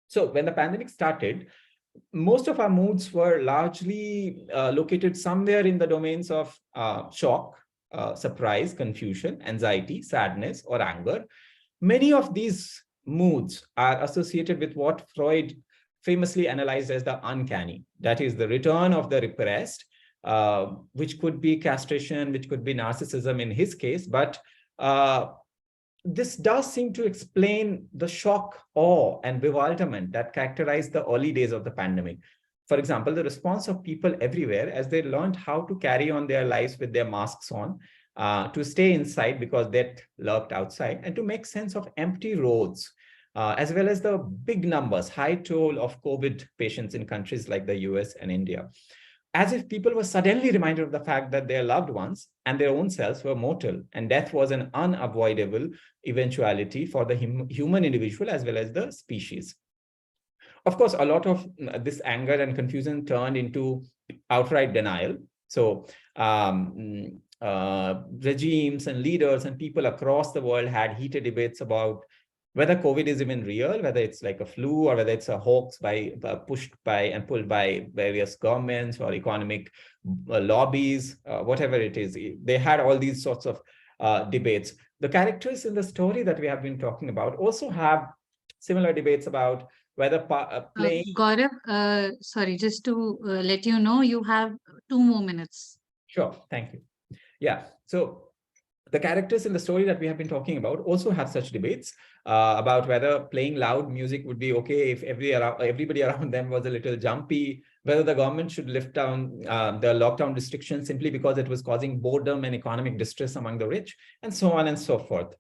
So when the pandemic started, most of our moods were largely located somewhere in the domains of shock, surprise, confusion, anxiety, sadness, or anger. Many of these moods are associated with what Freud famously analyzed as the uncanny, that is the return of the repressed, which could be castration, which could be narcissism in his case, but this does seem to explain the shock, awe, and bewilderment that characterized the early days of the pandemic. For example, the response of people everywhere as they learned how to carry on their lives with their masks on, to stay inside because death lurked outside, and to make sense of empty roads, as well as the big numbers, high toll of COVID patients in countries like the US and India. as if people were suddenly reminded of the fact that their loved ones and their own selves were mortal, and death was an unavoidable eventuality for the human individual as well as the species. Of course, a lot of this anger and confusion turned into outright denial. So regimes and leaders and people across the world had heated debates about whether COVID is even real, whether it's like a flu or whether it's a hoax pushed by and pulled by various governments or economic lobbies, whatever it is. They had all these sorts of debates. The characters in the story that we have been talking about also have similar debates about whether playing. Gaurav, sorry, just to let you know, you have 2 more minutes. Sure, thank you. Yeah, so the characters in the story that we have been talking about also have such debates about whether playing loud music would be okay if everybody around them was a little jumpy, whether the government should lift down the lockdown restrictions simply because it was causing boredom and economic distress among the rich, and so on and so forth.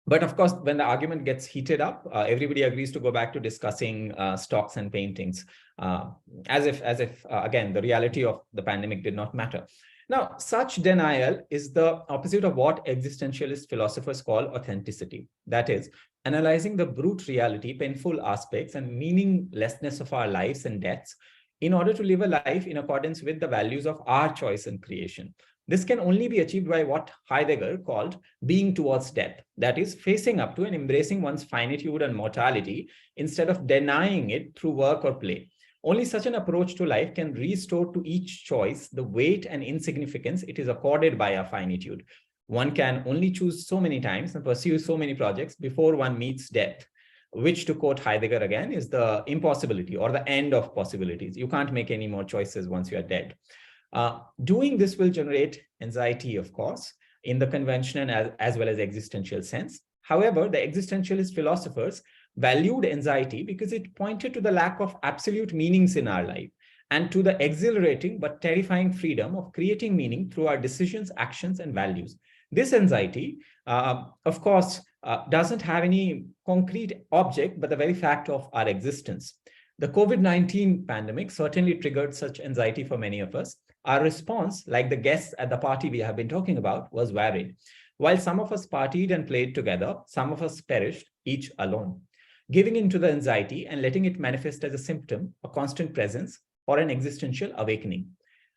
But of course, when the argument gets heated up, everybody agrees to go back to discussing stocks and paintings, as if again, the reality of the pandemic did not matter. Now, such denial is the opposite of what existentialist philosophers call authenticity. That is, analyzing the brute reality, painful aspects, and meaninglessness of our lives and deaths in order to live a life in accordance with the values of our choice and creation. This can only be achieved by what Heidegger called being towards death. That is, facing up to and embracing one's finitude and mortality instead of denying it through work or play. Only such an approach to life can restore to each choice the weight and insignificance it is accorded by our finitude. One can only choose so many times and pursue so many projects before one meets death, which, to quote Heidegger again, is the impossibility or the end of possibilities. You can't make any more choices once you are dead. Doing this will generate anxiety, of course, in the conventional as well as existential sense. However, the existentialist philosophers valued anxiety because it pointed to the lack of absolute meanings in our life and to the exhilarating but terrifying freedom of creating meaning through our decisions, actions, and values. This anxiety, of course, doesn't have any concrete object, but the very fact of our existence. The COVID-19 pandemic certainly triggered such anxiety for many of us. Our response, like the guests at the party we have been talking about, was varied. While some of us partied and played together, some of us perished, each alone. Giving into the anxiety and letting it manifest as a symptom, a constant presence, or an existential awakening.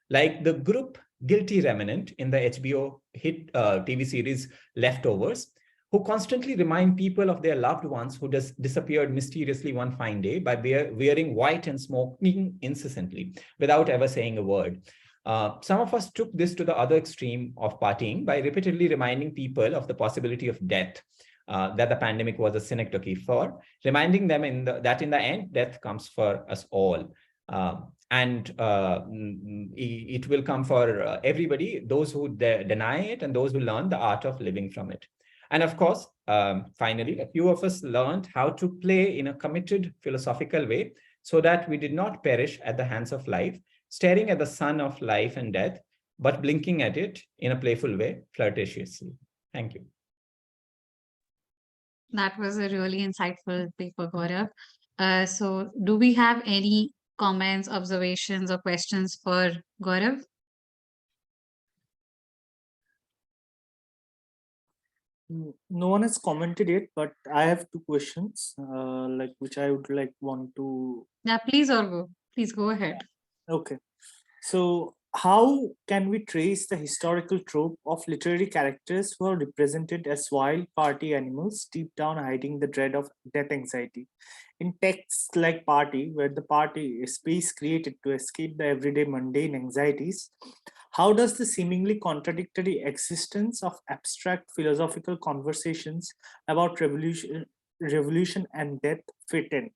Like the group Guilty Remnant in the HBO hit TV series Leftovers, who constantly remind people of their loved ones who disappeared mysteriously one fine day by wearing white and smoking incessantly without ever saying a word. Some of us took this to the other extreme of partying by repeatedly reminding people of the possibility of death, that the pandemic was a synecdoche for, reminding them that in the end, death comes for us all. It will come for everybody, those who deny it and those who learn the art of living from it. And of course, finally, a few of us learned how to play in a committed philosophical way so that we did not perish at the hands of life, staring at the sun of life and death, but blinking at it in a playful way, flirtatiously. Thank you. That was a really insightful paper, Gaurav. So do we have any comments, observations, or questions for Gaurav? No one has commented it, but I have 2 questions, which I would want to. Yeah, please, Orgo. Please go ahead. Okay. So how can we trace the historical trope of literary characters who are represented as wild party animals, deep down hiding the dread of death anxiety? In texts like Party, where the party is space created to escape the everyday mundane anxieties, how does the seemingly contradictory existence of abstract philosophical conversations about revolution and death fit in?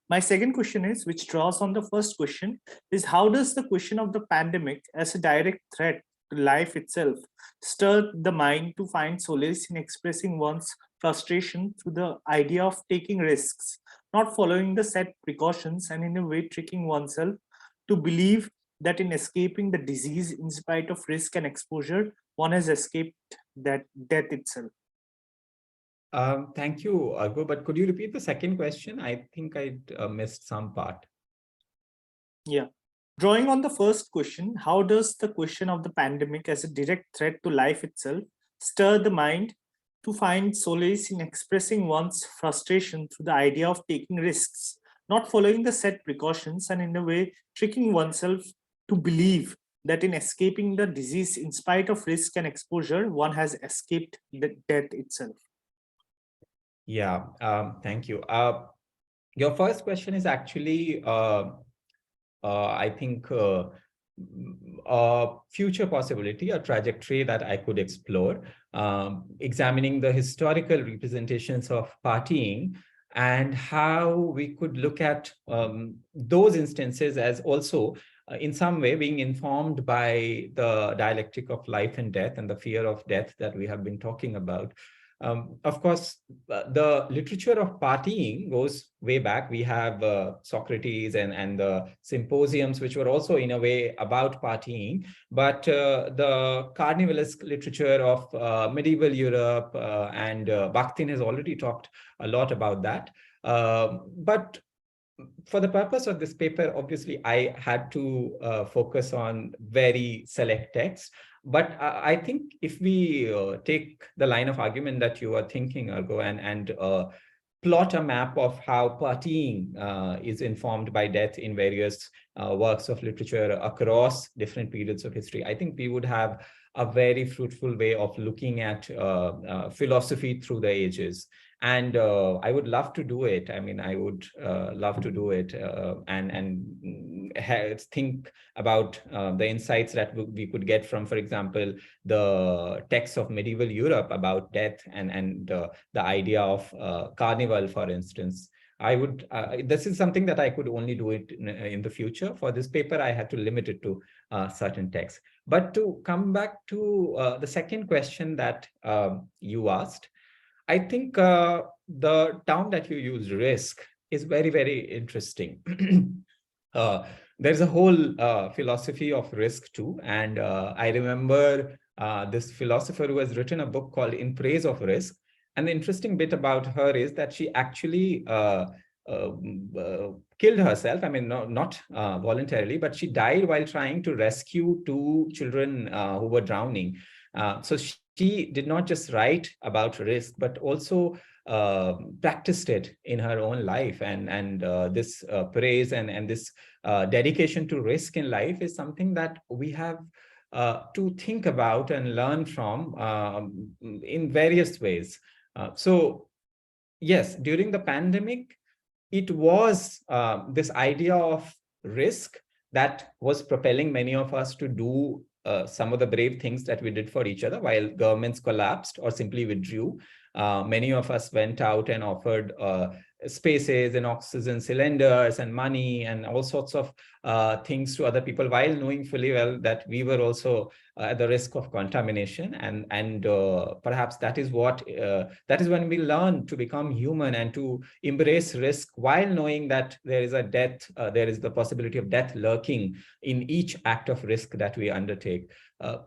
My second question is, which draws on the first question, is how does the question of the pandemic as a direct threat to life itself stir the mind to find solace in expressing one's frustration through the idea of taking risks, not following the set precautions, and in a way tricking oneself to believe that in escaping the disease in spite of risk and exposure, one has escaped that death itself? Thank you, Argo, but could you repeat the second question? I think I missed some part. Yeah. Drawing on the first question, how does the question of the pandemic as a direct threat to life itself stir the mind to find solace in expressing one's frustration through the idea of taking risks, not following the set precautions, and in a way tricking oneself to believe that in escaping the disease in spite of risk and exposure, one has escaped the death itself? Yeah, thank you. Your first question is actually, I think, a future possibility, a trajectory that I could explore, examining the historical representations of partying and how we could look at those instances as also in some way being informed by the dialectic of life and death and the fear of death that we have been talking about. Of course, the literature of partying goes way back. We have Socrates and the symposiums, which were also in a way about partying. But the carnivalesque literature of medieval Europe and Bakhtin has already talked a lot about that. But for the purpose of this paper, obviously, I had to focus on very select texts. But I think if we take the line of argument that you are thinking, Argo, and plot a map of how partying is informed by death in various works of literature across different periods of history, I think we would have a very fruitful way of looking at philosophy through the ages. And I would love to do it. I mean, I would love to do it and think about the insights that we could get from, for example, the texts of medieval Europe about death and the idea of carnival, for instance. I would, this is something that I could only do it in the future. For this paper, I had to limit it to certain texts. But to come back to the second question that you asked, I think the term that you use, risk, is very, very interesting. There's a whole philosophy of risk too. And I remember this philosopher who has written a book called In Praise of Risk. And the interesting bit about her is that she actually killed herself. I mean, not voluntarily, but she died while trying to rescue two children who were drowning. So she did not just write about risk, but also practiced it in her own life. And this praise and this dedication to risk in life is something that we have to think about and learn from in various ways. So yes, during the pandemic, it was this idea of risk that was propelling many of us to do some of the brave things that we did for each other while governments collapsed or simply withdrew. Many of us went out and offered spaces and oxygen cylinders and money and all sorts of things to other people, while knowing fully well that we were also at the risk of contamination. And perhaps that is when we learn to become human and to embrace risk while knowing that there is a death, there is the possibility of death lurking in each act of risk that we undertake.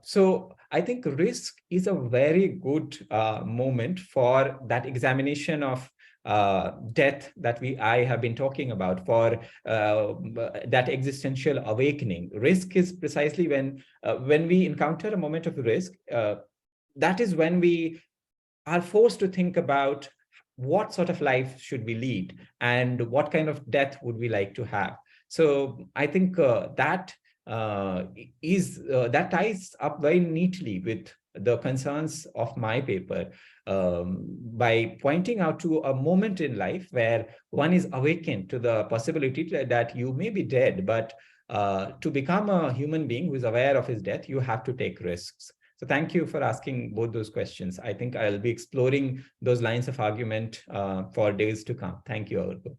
So I think risk is a very good moment for that examination of death that I have been talking about, for that existential awakening. Risk is precisely when we encounter a moment of risk, that is when we are forced to think about what sort of life should we lead and what kind of death would we like to have. So I think that ties up very neatly with the concerns of my paper, by pointing out to a moment in life where one is awakened to the possibility that you may be dead, but to become a human being who is aware of his death, you have to take risks. So thank you for asking both those questions. I think I'll be exploring those lines of argument for days to come. Thank you, Agarwal.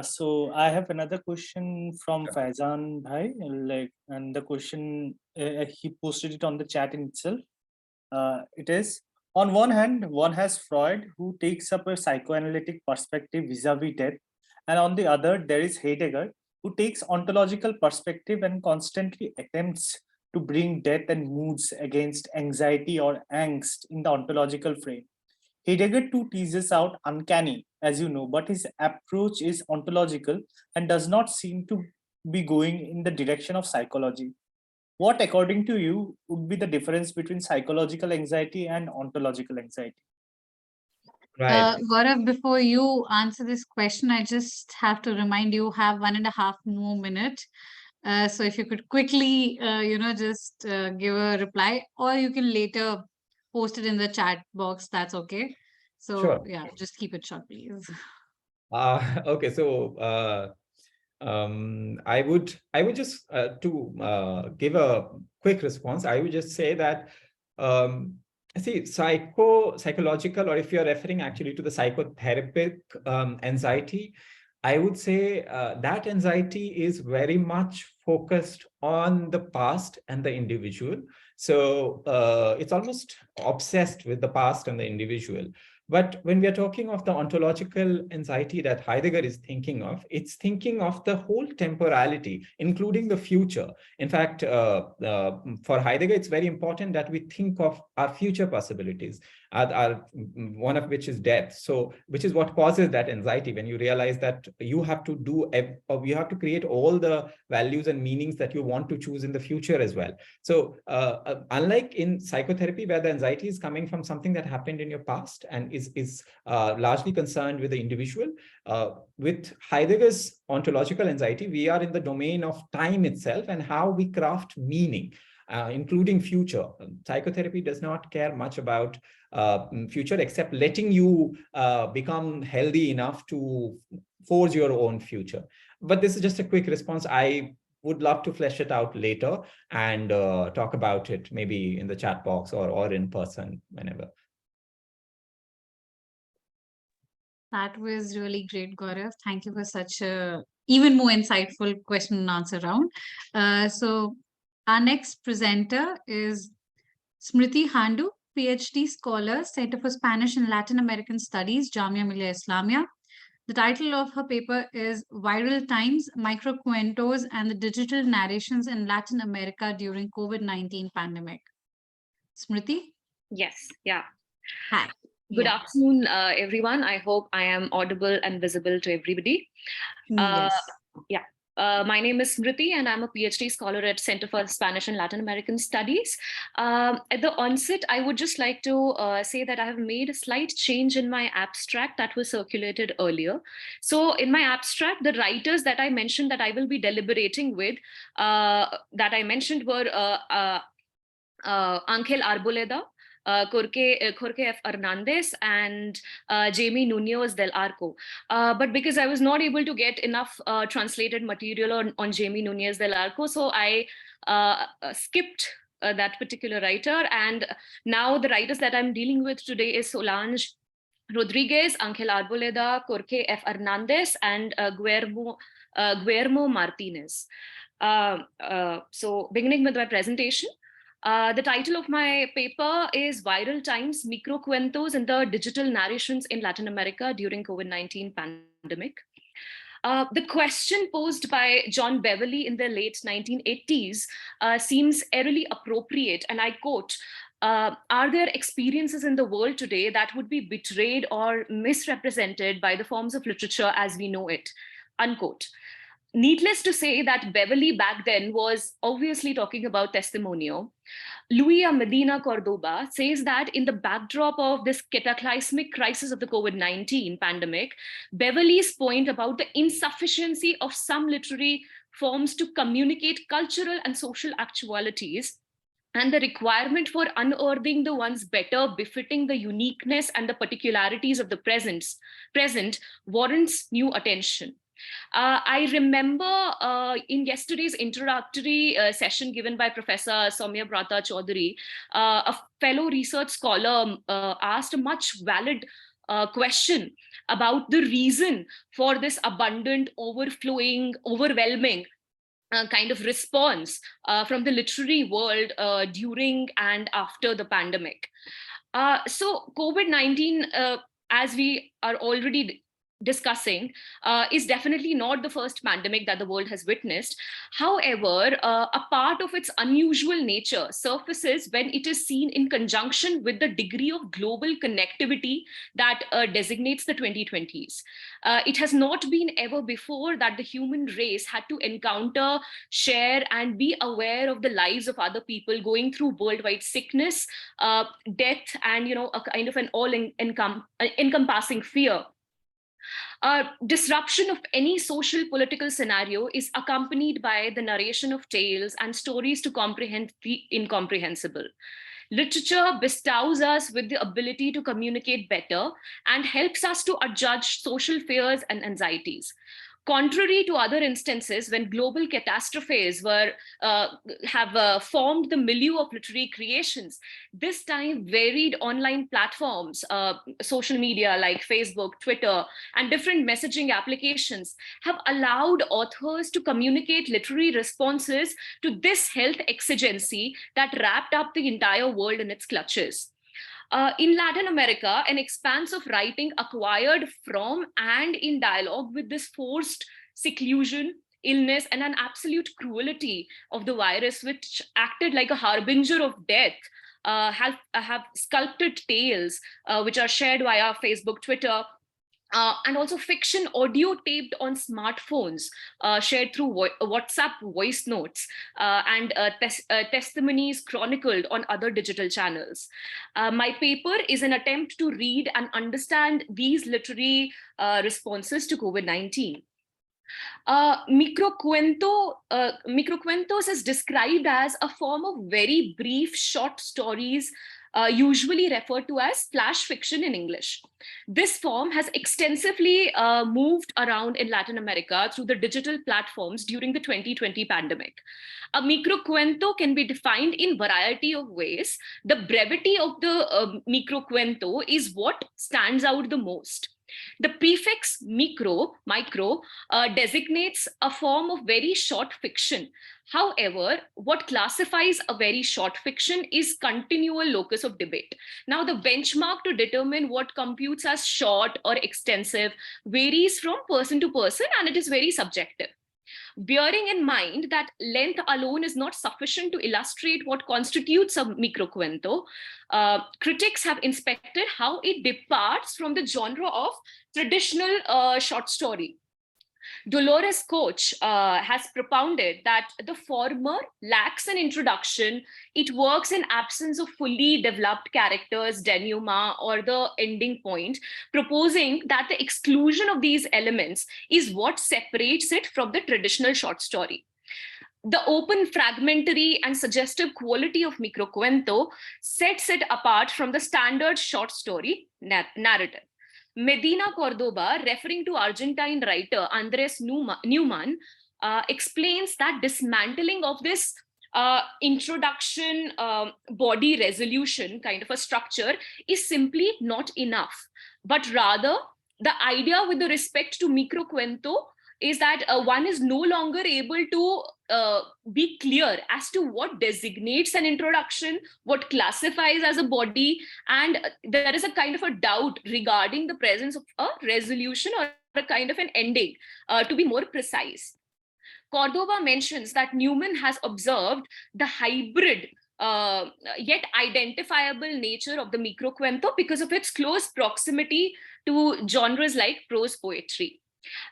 So I have another question from Faizan Bhai, and the question, he posted it on the chat in itself. It is, on one hand, one has Freud, who takes up a psychoanalytic perspective vis-a-vis death, and on the other, there is Heidegger, who takes ontological perspective and constantly attempts to bring death and moods against anxiety or angst in the ontological frame. Heidegger too teases out uncanny, as you know, but his approach is ontological and does not seem to be going in the direction of psychology. What, according to you, would be the difference between psychological anxiety and ontological anxiety? Right. Gaurav, before you answer this question, I just have to remind you have 1.5 more minutes. So if you could quickly, just give a reply, or you can later post it in the chat box. That's okay. So Sure. yeah, just keep it short, please. Okay, so I would just to give a quick response. I would just say that see, psychological, or if you're referring actually to the psychotherapeutic anxiety, I would say that anxiety is very much focused on the past and the individual. So it's almost obsessed with the past and the individual. But when we are talking of the ontological anxiety that Heidegger is thinking of, it's thinking of the whole temporality, including the future. In fact, for Heidegger, it's very important that we think of our future possibilities, one of which is death. So, which is what causes that anxiety when you realize that you have to you have to create all the values and meanings that you want to choose in the future as well. So, unlike in psychotherapy, where the anxiety is coming from something that happened in your past and is largely concerned with the individual, with Heidegger's ontological anxiety, we are in the domain of time itself and how we craft meaning, including future. Psychotherapy does not care much about future, except letting you become healthy enough to forge your own future. But this is just a quick response. I would love to flesh it out later and talk about it maybe in the chat box or in person whenever. That was really great, Gaurav. Thank you for such a even more insightful question and answer round. So our next presenter is Smriti Handoo, Ph.D. scholar, Center for Spanish and Latin American Studies, Jamia Millia Islamia. The title of her paper is Viral Times, Microcuentos and the Digital Narrations in Latin America During COVID-19 Pandemic. Smriti? Yes, yeah. Hi. Good Yeah. afternoon, everyone. I hope I am audible and visible to everybody. Yes. Yeah. My name is Smriti, and I'm a PhD scholar at Center for Spanish and Latin American Studies. At the onset, I would just like to say that I have made a slight change in my abstract that was circulated earlier. So in my abstract, the writers that I mentioned that I will be deliberating with, that I mentioned were Ángel Arboleda, Jorge F. Hernandez, and Jamie Nunez del Arco. But because I was not able to get enough translated material on Jamie Nunez del Arco, so I skipped that particular writer. And now the writers that I'm dealing with today is Solange Rodriguez, Ángel Arboleda, Jorge F. Hernandez, and Guillermo Martinez. So beginning with my presentation, the title of my paper is Viral Times, Microcuentos and the Digital Narrations in Latin America During COVID-19 Pandemic. The question posed by John Beverly in the late 1980s seems eerily appropriate, and I quote, are there experiences in the world today that would be betrayed or misrepresented by the forms of literature as we know it? Unquote. Needless to say that Beverly back then was obviously talking about testimonio. Luis Medina Cordoba says that in the backdrop of this cataclysmic crisis of the COVID-19 pandemic, Beverly's point about the insufficiency of some literary forms to communicate cultural and social actualities and the requirement for unearthing the ones better befitting the uniqueness and the particularities of the present warrants new attention. I remember in yesterday's introductory session given by Professor Soumya Brata Chaudhary, a fellow research scholar asked a much valid question about the reason for this abundant, overflowing, overwhelming kind of response from the literary world during and after the pandemic. So COVID-19, as we are already discussing is definitely not the first pandemic that the world has witnessed. However, a part of its unusual nature surfaces when it is seen in conjunction with the degree of global connectivity that designates the 2020s. It has not been ever before that the human race had to encounter, share, and be aware of the lives of other people going through worldwide sickness, death, and a kind of an all-encompassing fear. Disruption of any social political scenario is accompanied by the narration of tales and stories to comprehend the incomprehensible. Literature bestows us with the ability to communicate better and helps us to adjudge social fears and anxieties. Contrary to other instances when global catastrophes have formed the milieu of literary creations, this time varied online platforms, social media like Facebook, Twitter, and different messaging applications have allowed authors to communicate literary responses to this health exigency that wrapped up the entire world in its clutches. In Latin America, an expanse of writing acquired from and in dialogue with this forced seclusion, illness, and an absolute cruelty of the virus, which acted like a harbinger of death, have sculpted tales which are shared via Facebook, Twitter, and also fiction audio taped on smartphones, shared through WhatsApp voice notes, and testimonies chronicled on other digital channels. My paper is an attempt to read and understand these literary responses to COVID-19. Microcuentos is described as a form of very brief short stories, usually referred to as flash fiction in English. This form has extensively moved around in Latin America through the digital platforms during the 2020 pandemic. A microcuento can be defined in a variety of ways. The brevity of the microcuento is what stands out the most. The prefix micro designates a form of very short fiction. However, what classifies a very short fiction is continual locus of debate. Now, the benchmark to determine what computes as short or extensive varies from person to person, and it is very subjective. Bearing in mind that length alone is not sufficient to illustrate what constitutes a microcuento, critics have inspected how it departs from the genre of traditional short story. Dolores Koch has propounded that the former lacks an introduction. It works in absence of fully developed characters, denouement, or the ending point, proposing that the exclusion of these elements is what separates it from the traditional short story. The open, fragmentary, and suggestive quality of microcuento sets it apart from the standard short story narrative. Medina Cordoba, referring to Argentine writer Andres Newman, explains that dismantling of this introduction body resolution kind of a structure is simply not enough, but rather the idea with the respect to microcuento is that one is no longer able to be clear as to what designates an introduction, what classifies as a body, and there is a kind of a doubt regarding the presence of a resolution or a kind of an ending, to be more precise. Cordoba mentions that Newman has observed the hybrid yet identifiable nature of the microcuento because of its close proximity to genres like prose poetry.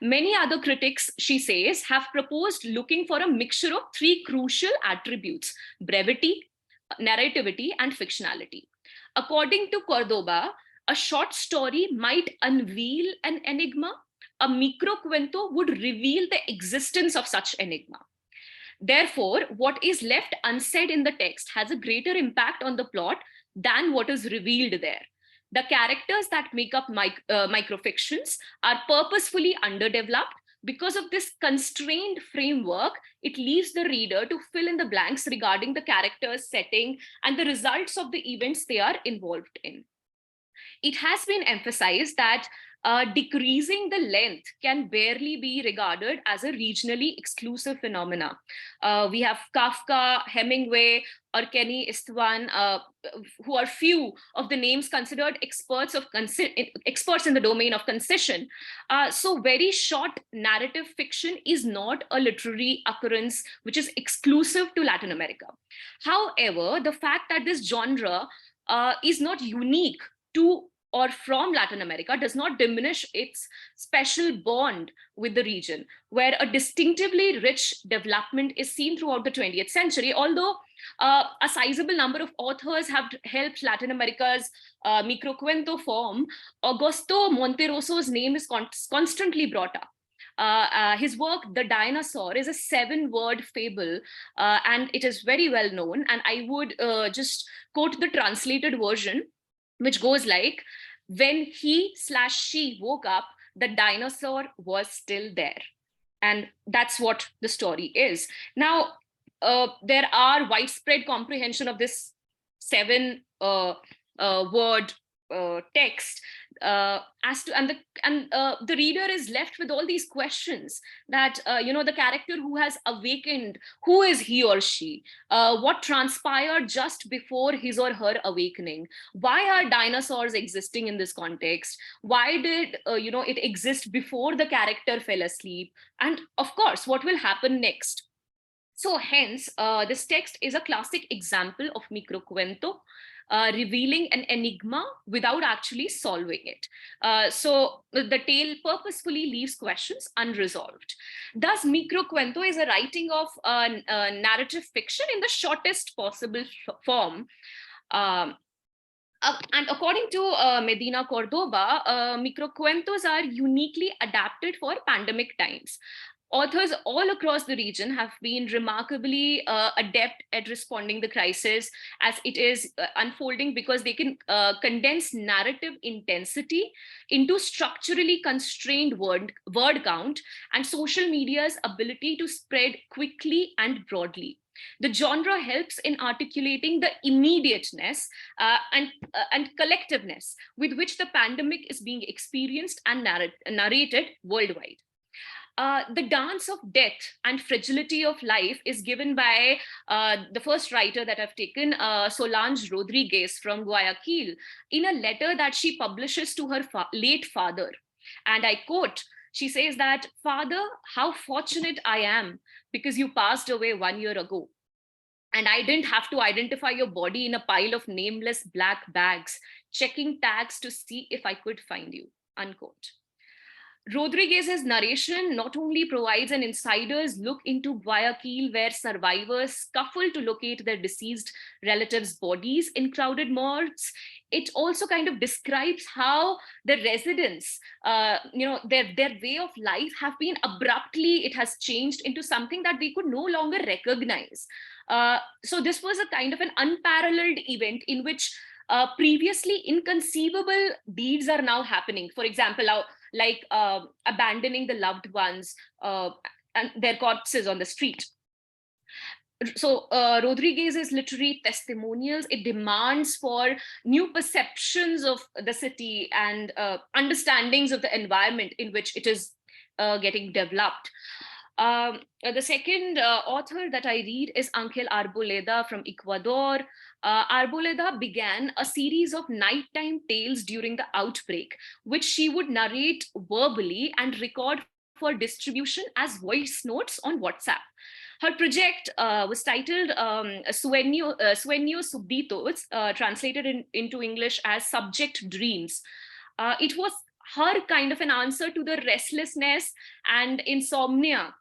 Many other critics, she says, have proposed looking for a mixture of three crucial attributes: brevity, narrativity, and fictionality. According to Cordoba, a short story might unveil an enigma. A microcuento would reveal the existence of such enigma. Therefore, what is left unsaid in the text has a greater impact on the plot than what is revealed there. The characters that make up microfictions are purposefully underdeveloped. Because of this constrained framework, it leaves the reader to fill in the blanks regarding the characters, setting, and the results of the events they are involved in. It has been emphasized that decreasing the length can barely be regarded as a regionally exclusive phenomena. We have Kafka, Hemingway, or Kenny Istvan, who are few of the names considered experts in the domain of concession. So very short narrative fiction is not a literary occurrence which is exclusive to Latin America. However, the fact that this genre is not unique to or from Latin America does not diminish its special bond with the region, where a distinctively rich development is seen throughout the 20th century, although a sizable number of authors have helped Latin America's microcuento form. Augusto Monterroso's name is constantly brought up. His work, The Dinosaur, is a 7-word fable, and it is very well known. And I would just quote the translated version, which goes like, when he/she woke up, the dinosaur was still there. And that's what the story is. Now, there are widespread comprehension of this 7-word text, as to the reader is left with all these questions that the character who has awakened, who is he or she, what transpired just before his or her awakening, why are dinosaurs existing in this context, why did it exist before the character fell asleep, and of course what will happen next. So hence this text is a classic example of microcuento, revealing an enigma without actually solving it. So the tale purposefully leaves questions unresolved. Thus, microcuento is a writing of narrative fiction in the shortest possible form. And according to Medina Cordoba, microcuentos are uniquely adapted for pandemic times. Authors all across the region have been remarkably adept at responding to the crisis as it is unfolding, because they can condense narrative intensity into structurally constrained word count and social media's ability to spread quickly and broadly. The genre helps in articulating the immediateness and collectiveness with which the pandemic is being experienced and narrated worldwide. The dance of death and fragility of life is given by the first writer that I've taken, Solange Rodriguez from Guayaquil, in a letter that she publishes to her late father. And I quote, she says that, "Father, how fortunate I am because you passed away 1 year ago. And I didn't have to identify your body in a pile of nameless black bags, checking tags to see if I could find you," unquote. Rodriguez's narration not only provides an insider's look into Guayaquil, where survivors scuffle to locate their deceased relatives' bodies in crowded morgues, it also kind of describes how the residents, their way of life have been abruptly, it has changed into something that they could no longer recognize. So this was a kind of an unparalleled event in which previously inconceivable deeds are now happening. For example, like abandoning the loved ones and their corpses on the street. So Rodriguez's literary testimonials, it demands for new perceptions of the city and understandings of the environment in which it is getting developed. The second author that I read is Ángel Arboleda from Ecuador. Arboleda began a series of nighttime tales during the outbreak, which she would narrate verbally and record for distribution as voice notes on WhatsApp. Her project was titled Sueños Súbditos, translated into English as Subject Dreams. It was her kind of an answer to the restlessness and insomnia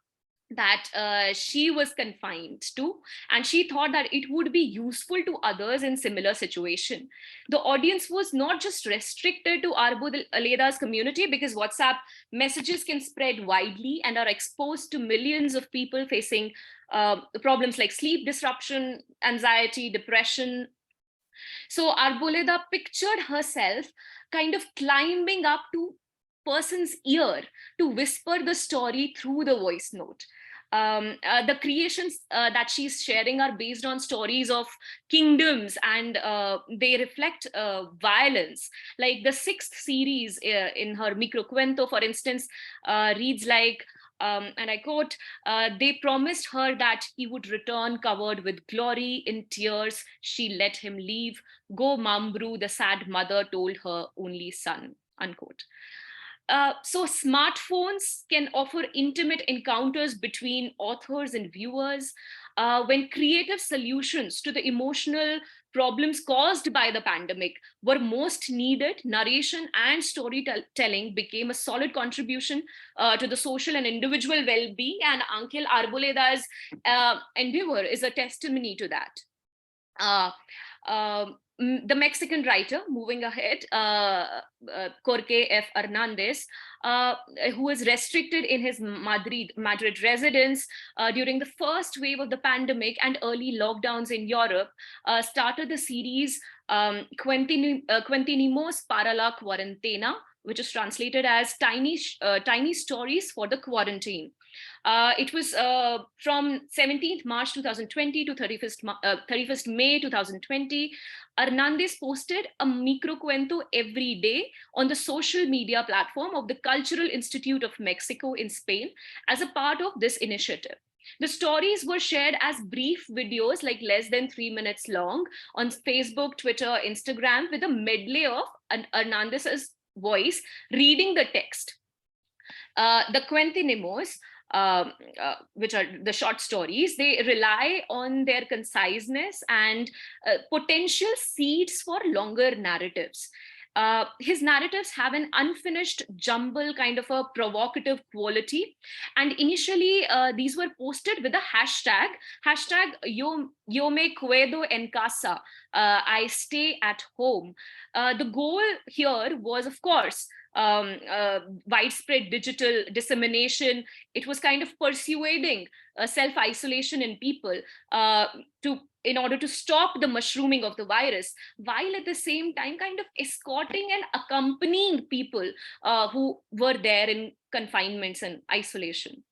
that she was confined to, and she thought that it would be useful to others in similar situation. The audience was not just restricted to Arboleda's community, because WhatsApp messages can spread widely and are exposed to millions of people facing problems like sleep disruption, anxiety, depression. So Arboleda pictured herself kind of climbing up to person's ear to whisper the story through the voice note. The creations that she's sharing are based on stories of kingdoms, and they reflect violence. Like the 6th series in her microcuento, for instance, reads like, And I quote, they promised her that he would return covered with glory. In tears, she let him leave. Go, Mambru, the sad mother told her only son, unquote. So smartphones can offer intimate encounters between authors and viewers. When creative solutions to the emotional problems caused by the pandemic were most needed, narration and storytelling became a solid contribution to the social and individual well-being. And Ankil Arboleda's endeavor is a testimony to that. The Mexican writer, moving ahead, Jorge F. Hernandez, who was restricted in his Madrid residence during the first wave of the pandemic and early lockdowns in Europe, started the series Cuentinimos para la Cuarentena, which is translated as Tiny Stories for the Quarantine. It was from 17th March 2020 to 31st May 2020. Hernandez posted a microcuento every day on the social media platform of the Cultural Institute of Mexico in Spain as a part of this initiative. The stories were shared as brief videos, like less than 3 minutes long, on Facebook, Twitter, Instagram, with a medley of Hernandez's voice reading the text. The Cuentinimos, which are the short stories, they rely on their conciseness and potential seeds for longer narratives. His narratives have an unfinished jumble, kind of a provocative quality. And initially, these were posted with a hashtag yo me quedo en casa, I stay at home. The goal here was, of course, widespread digital dissemination. It was kind of persuading self-isolation in people in order to stop the mushrooming of the virus, while at the same time kind of escorting and accompanying people who were there in confinements and isolation.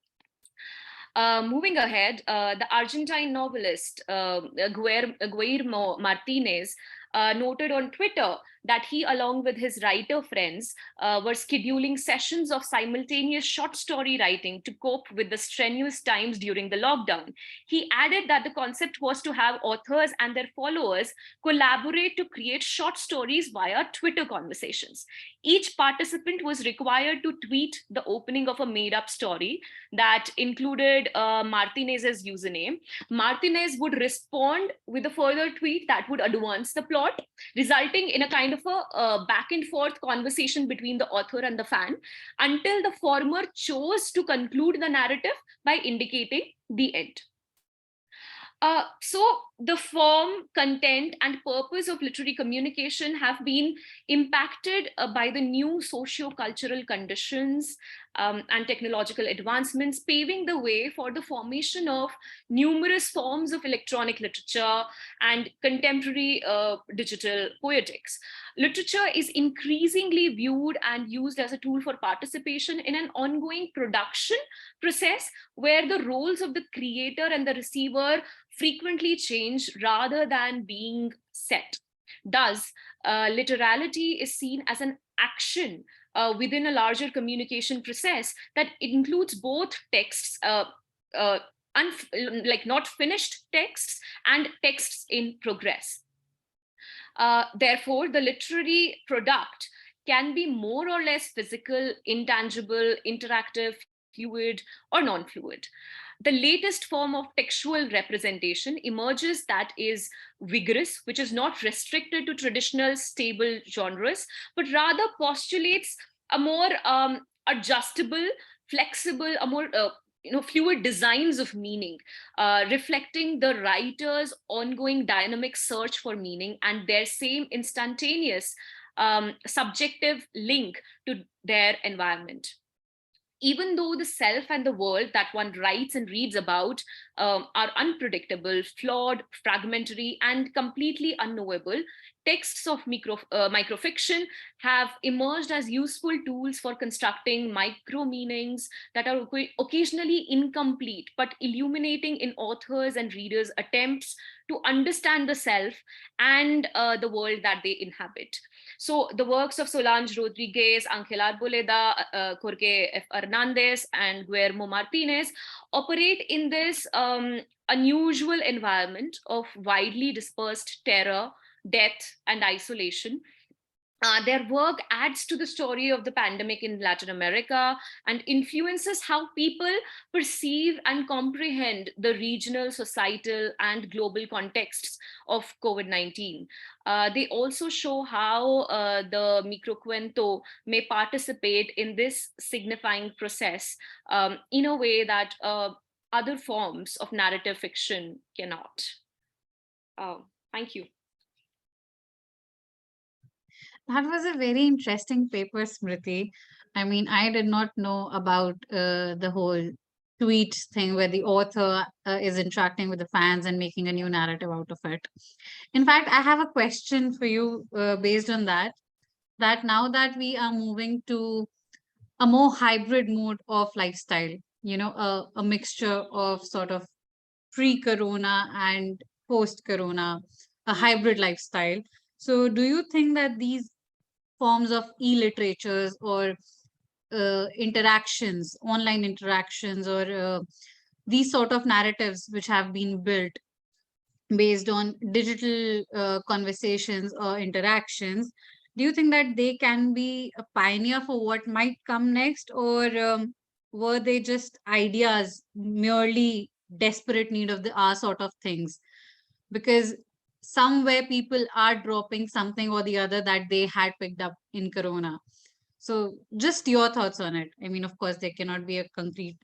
Moving ahead, the Argentine novelist Guillermo Martinez noted on Twitter that he, along with his writer friends, were scheduling sessions of simultaneous short story writing to cope with the strenuous times during the lockdown. He added that the concept was to have authors and their followers collaborate to create short stories via Twitter conversations. Each participant was required to tweet the opening of a made-up story that included Martinez's username. Martinez would respond with a further tweet that would advance the plot, resulting in a kind of a back and forth conversation between the author and the fan, until the former chose to conclude the narrative by indicating the end. So the form, content, and purpose of literary communication have been impacted by the new socio-cultural conditions and technological advancements, paving the way for the formation of numerous forms of electronic literature and contemporary digital poetics. Literature is increasingly viewed and used as a tool for participation in an ongoing production process where the roles of the creator and the receiver frequently change rather than being set. Thus, literality is seen as an action within a larger communication process that includes both texts, like not finished texts, and texts in progress. Therefore, the literary product can be more or less physical, intangible, interactive, fluid, or non-fluid. The latest form of textual representation emerges that is vigorous, which is not restricted to traditional stable genres, but rather postulates a more adjustable, flexible, a more fluid designs of meaning, reflecting the writer's ongoing dynamic search for meaning and their same instantaneous subjective link to their environment. Even though the self and the world that one writes and reads about are unpredictable, flawed, fragmentary, and completely unknowable, texts of microfiction have emerged as useful tools for constructing micro-meanings that are occasionally incomplete, but illuminating in authors' and readers' attempts to understand the self and the world that they inhabit. So the works of Solange Rodriguez, Ángel Arboleda, Jorge F. Hernández, and Guillermo Martínez operate in this unusual environment of widely dispersed terror, death, and isolation. Their work adds to the story of the pandemic in Latin America and influences how people perceive and comprehend the regional, societal, and global contexts of COVID-19. They also show how the microcuento may participate in this signifying process in a way that other forms of narrative fiction cannot. Thank you. That was a very interesting paper, Smriti. I mean, I did not know about the whole tweet thing where the author is interacting with the fans and making a new narrative out of it. In fact, I have a question for you based on that. That now that we are moving to a more hybrid mode of lifestyle, a mixture of sort of pre-corona and post-corona, a hybrid lifestyle. So, do you think that these forms of e-literatures or interactions, online interactions, or these sort of narratives which have been built based on digital conversations or interactions, do you think that they can be a pioneer for what might come next, or were they just ideas, merely desperate need of the hour sort of things? Because somewhere people are dropping something or the other that they had picked up in Corona. So just your thoughts on it. I mean, of course, there cannot be a concrete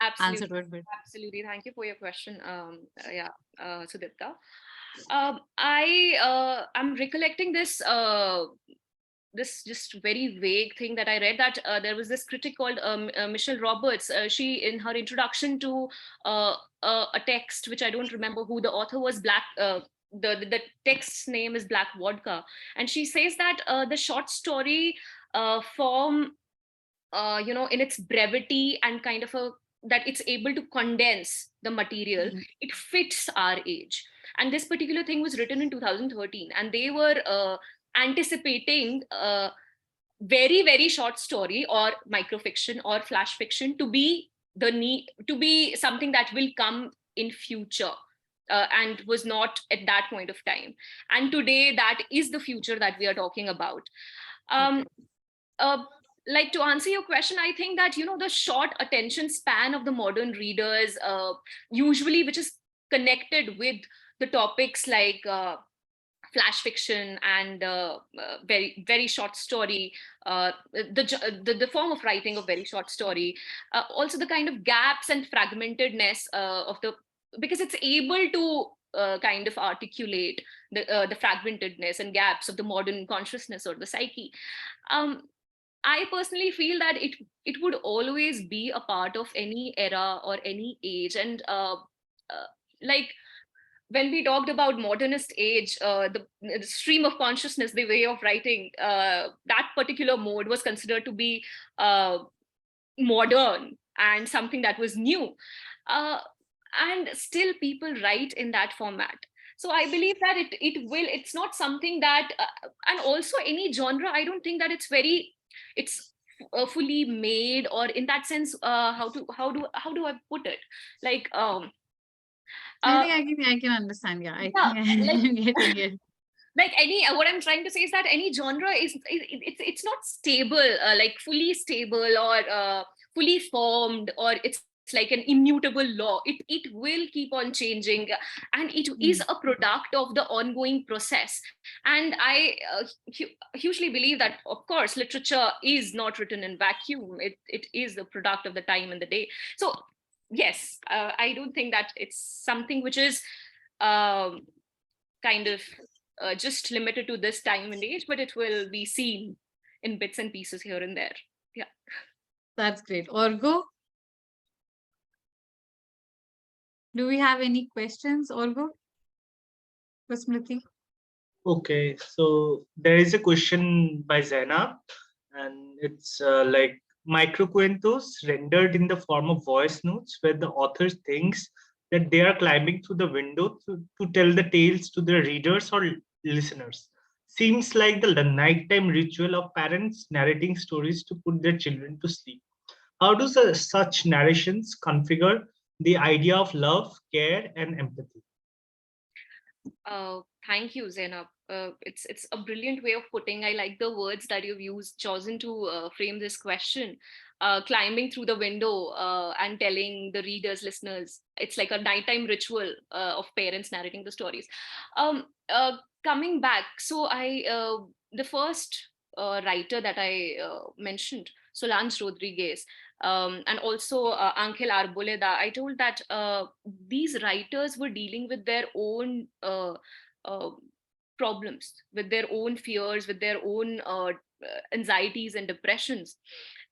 answer to it, but Absolutely. Thank you for your question, Sudipta. I'm recollecting this this just very vague thing that I read, that there was this critic called Michelle Roberts. She, in her introduction to a text, which I don't remember who the author was, the text's name is Black Vodka, and she says that the short story form, in its brevity and kind of that it's able to condense the material, it fits our age. And this particular thing was written in 2013, and they were anticipating very, very short story or microfiction or flash fiction to be something that will come in future. And was not at that point of time. And today, that is the future that we are talking about. Like, to answer your question, I think that, the short attention span of the modern readers, usually which is connected with the topics like flash fiction and very, very short story, the form of writing of very short story, also the kind of gaps and fragmentedness because it's able to kind of articulate the fragmentedness and gaps of the modern consciousness or the psyche. I personally feel that it would always be a part of any era or any age. And like, when we talked about modernist age, the stream of consciousness, the way of writing, that particular mode was considered to be modern and something that was new. And still people write in that format. So I believe that it's not something that, and also any genre, I don't think that it's fully made, or in that sense, how do I put it? Like, I think I can understand. Yeah, I think I'm getting it. Like, what I'm trying to say is that any genre it's not stable, like fully stable or fully formed, or it's like an immutable law. It will keep on changing, and it is a product of the ongoing process. And I hugely believe that, of course, literature is not written in vacuum. It is a product of the time and the day. So yes, I don't think that it's something which is kind of just limited to this time and age, but it will be seen in bits and pieces here and there. Yeah. That's great. Orgo? Do we have any questions, Orgo? For Smriti? Okay, so there is a question by Zainab, and it's like microcuentos rendered in the form of voice notes, where the author thinks that they are climbing through the window to tell the tales to their readers or listeners. seems like the nighttime ritual of parents narrating stories to put their children to sleep. How do such narrations configure the idea of love, care, and empathy? Thank you, Zainab. It's a brilliant way of putting. I like the words that you've chosen to frame this question. Climbing through the window and telling the readers, listeners, it's like a nighttime ritual of parents narrating the stories. Coming back, so the first writer that I mentioned, Solange Rodriguez, and also Angel Arboleda, I told that these writers were dealing with their own problems, with their own fears, with their own anxieties and depressions.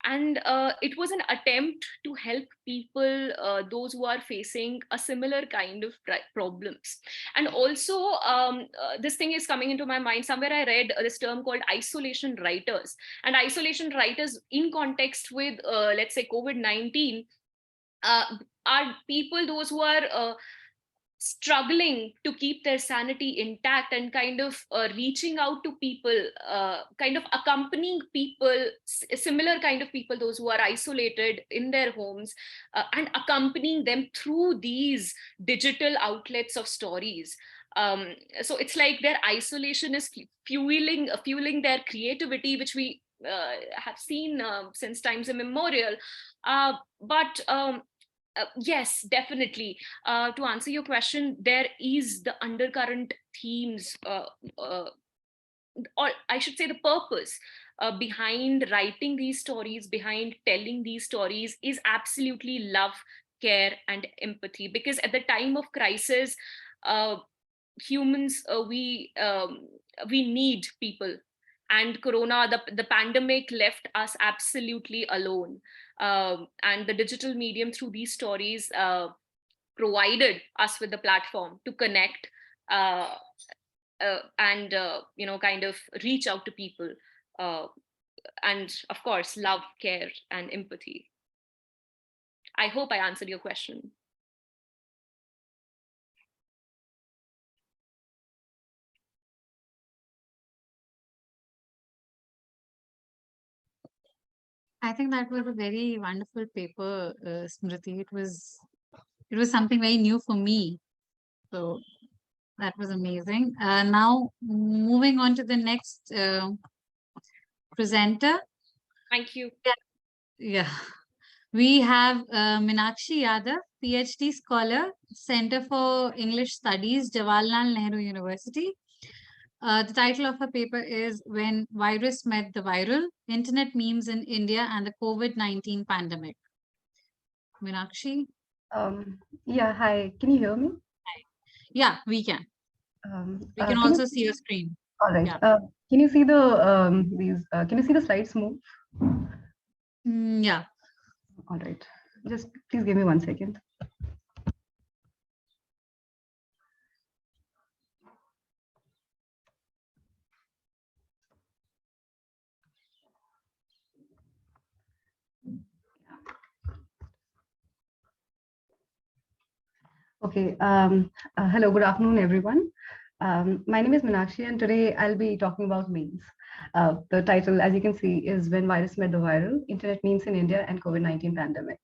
And it was an attempt to help people, those who are facing a similar kind of problems. And also, this thing is coming into my mind. Somewhere I read this term called isolation writers. And isolation writers, in context with, let's say, COVID-19, are people, those who are struggling to keep their sanity intact and kind of reaching out to people, kind of accompanying people, similar kind of people, those who are isolated in their homes, and accompanying them through these digital outlets of stories. So it's like their isolation is fueling their creativity, which we have seen since times immemorial. Yes, definitely. To answer your question, there is the undercurrent themes, or I should say the purpose behind writing these stories, behind telling these stories, is absolutely love, care, and empathy. Because at the time of crisis, humans, we need people. And Corona, the pandemic left us absolutely alone. And the digital medium through these stories provided us with the platform to connect, and kind of reach out to people, and of course love, care, and empathy. I hope I answered your question. I think that was a very wonderful paper, Smriti. It was something very new for me. So that was amazing. Now moving on to the next presenter. Thank you. Yeah. We have Meenakshi Yadav, Ph.D. scholar, Center for English Studies, Jawaharlal Nehru University. The title of her paper is When Virus Met the Viral, Internet Memes in India and the COVID-19 Pandemic. Meenakshi? Yeah, hi. Can you hear me? Yeah, we can. We can also see your screen. All right. Yeah. Can you see the can you see the slides move? Yeah. All right. Just please give me 1 second. Okay. Hello. Good afternoon, everyone. My name is Meenakshi, and today I'll be talking about memes. The title, as you can see, is When Virus Met the Viral, Internet Memes in India and COVID-19 Pandemic.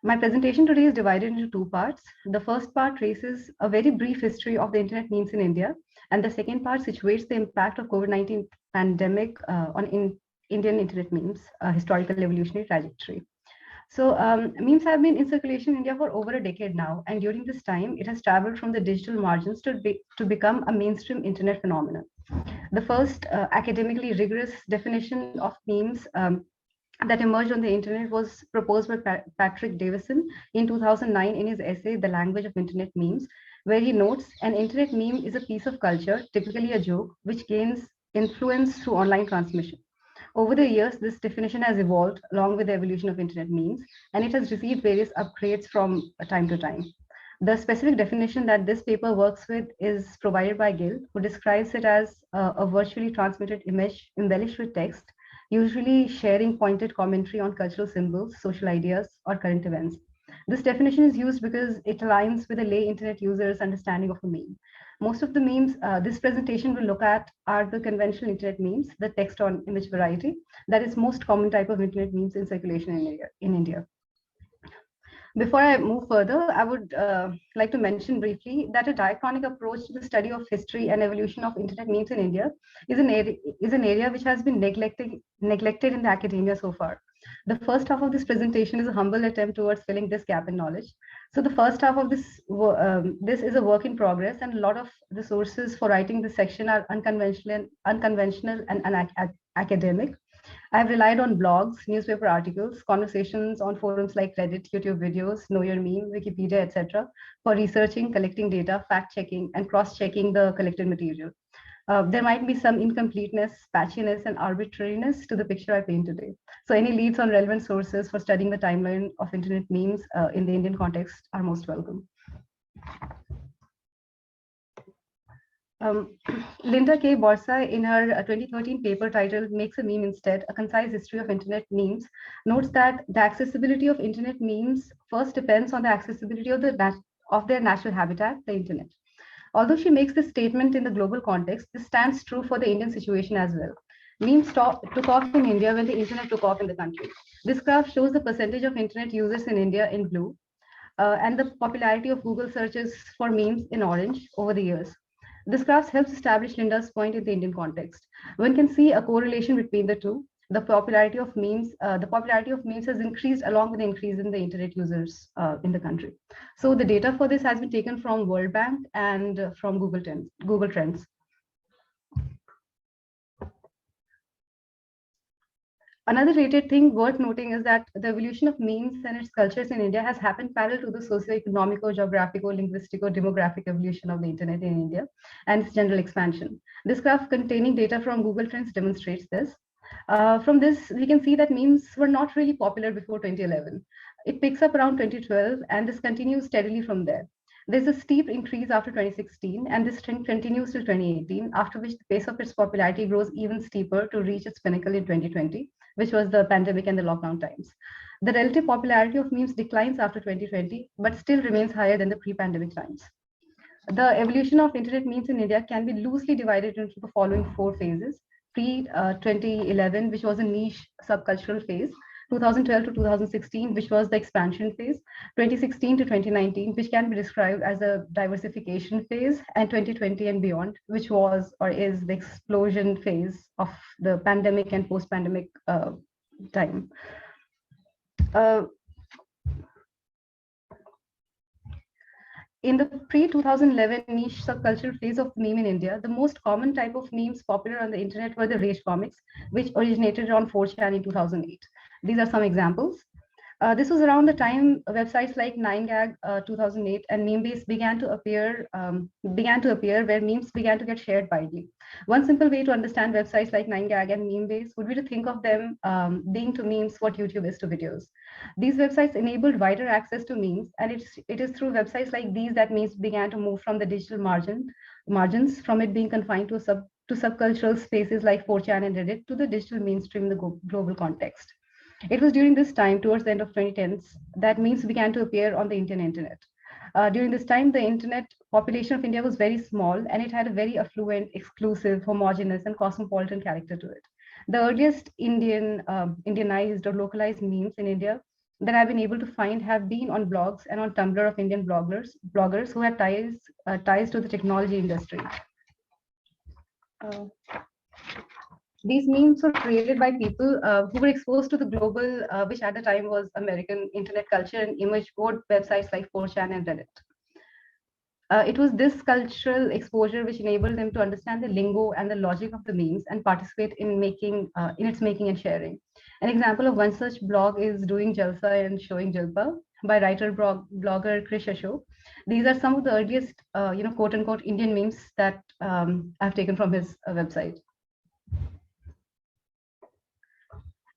My presentation today is divided into 2 parts. The first part traces a very brief history of the internet memes in India, and the second part situates the impact of COVID-19 pandemic on Indian internet memes, historical evolutionary trajectory. So memes have been in circulation in India for over a decade now, and during this time, it has traveled from the digital margins to become a mainstream internet phenomenon. The first academically rigorous definition of memes that emerged on the internet was proposed by Patrick Davison in 2009 in his essay, The Language of Internet Memes, where he notes an internet meme is a piece of culture, typically a joke, which gains influence through online transmission. Over the years, this definition has evolved along with the evolution of internet memes, and it has received various upgrades from time to time. The specific definition that this paper works with is provided by Gill, who describes it as a virtually transmitted image embellished with text, usually sharing pointed commentary on cultural symbols, social ideas, or current events. This definition is used because it aligns with a lay internet user's understanding of a meme. Most of the memes this presentation will look at are the conventional internet memes, the text on image variety. That is most common type of internet memes in circulation in India. Before I move further, I would like to mention briefly that a diachronic approach to the study of history and evolution of internet memes in India is an area which has been neglected in the academia so far. The first half of this presentation is a humble attempt towards filling this gap in knowledge. So the first half of this is a work in progress, and a lot of the sources for writing this section are unconventional and academic. I've relied on blogs, newspaper articles, conversations on forums like Reddit, YouTube videos, Know Your Meme, Wikipedia, etc., for researching, collecting data, fact-checking, and cross-checking the collected material. There might be some incompleteness, patchiness, and arbitrariness to the picture I paint today. So any leads on relevant sources for studying the timeline of internet memes in the Indian context are most welcome. Linda K. Borsai, in her 2013 paper titled Makes a Meme Instead, A Concise History of Internet Memes, notes that the accessibility of internet memes first depends on the accessibility of their natural habitat, the internet. Although she makes this statement in the global context, this stands true for the Indian situation as well. Memes took off in India when the internet took off in the country. This graph shows the percentage of internet users in India in blue and the popularity of Google searches for memes in orange over the years. This graph helps establish Linda's point in the Indian context. One can see a correlation between the two. The popularity of memes has increased along with the increase in the internet users in the country. So the data for this has been taken from World Bank and from Google Trends. Another related thing worth noting is that the evolution of memes and its cultures in India has happened parallel to the socio-economical, geographical, linguistical, demographic evolution of the internet in India and its general expansion. This graph containing data from Google Trends demonstrates this. From this, we can see that memes were not really popular before 2011. It picks up around 2012, and this continues steadily from there. There's a steep increase after 2016, and this trend continues till 2018, after which the pace of its popularity grows even steeper to reach its pinnacle in 2020, which was the pandemic and the lockdown times. The relative popularity of memes declines after 2020, but still remains higher than the pre-pandemic times. The evolution of internet memes in India can be loosely divided into the following 4 phases. Pre-2011, which was a niche subcultural phase, 2012 to 2016, which was the expansion phase, 2016 to 2019, which can be described as a diversification phase, and 2020 and beyond, which was or is the explosion phase of the pandemic and post-pandemic time. In the pre-2011 niche subcultural phase of meme in India, the most common type of memes popular on the internet were the rage comics, which originated on 4chan in 2008. These are some examples. This was around the time websites like 9gag 2008 and Memebase began to appear, where memes began to get shared widely. One simple way to understand websites like 9gag and Memebase would be to think of them being to memes what YouTube is to videos. These websites enabled wider access to memes, and it is through websites like these that memes began to move from the digital margins, from it being confined to subcultural spaces like 4chan and Reddit, to the digital mainstream in the global context. It was during this time, towards the end of 2010s, that memes began to appear on the Indian internet. During this time, the internet population of India was very small, and it had a very affluent, exclusive, homogeneous, and cosmopolitan character to it. The earliest Indianized or localized memes in India that I've been able to find have been on blogs and on Tumblr of Indian bloggers who had ties to the technology industry. These memes were created by people who were exposed to the global, which at the time was American internet culture, and emerged both websites like 4chan and Reddit. It was this cultural exposure which enabled them to understand the lingo and the logic of the memes and participate in its making and sharing. An example of one such blog is Doing Jalsa and Showing Jalpa by writer blogger Krish Ashok. These are some of the earliest, quote unquote Indian memes that I've taken from his website.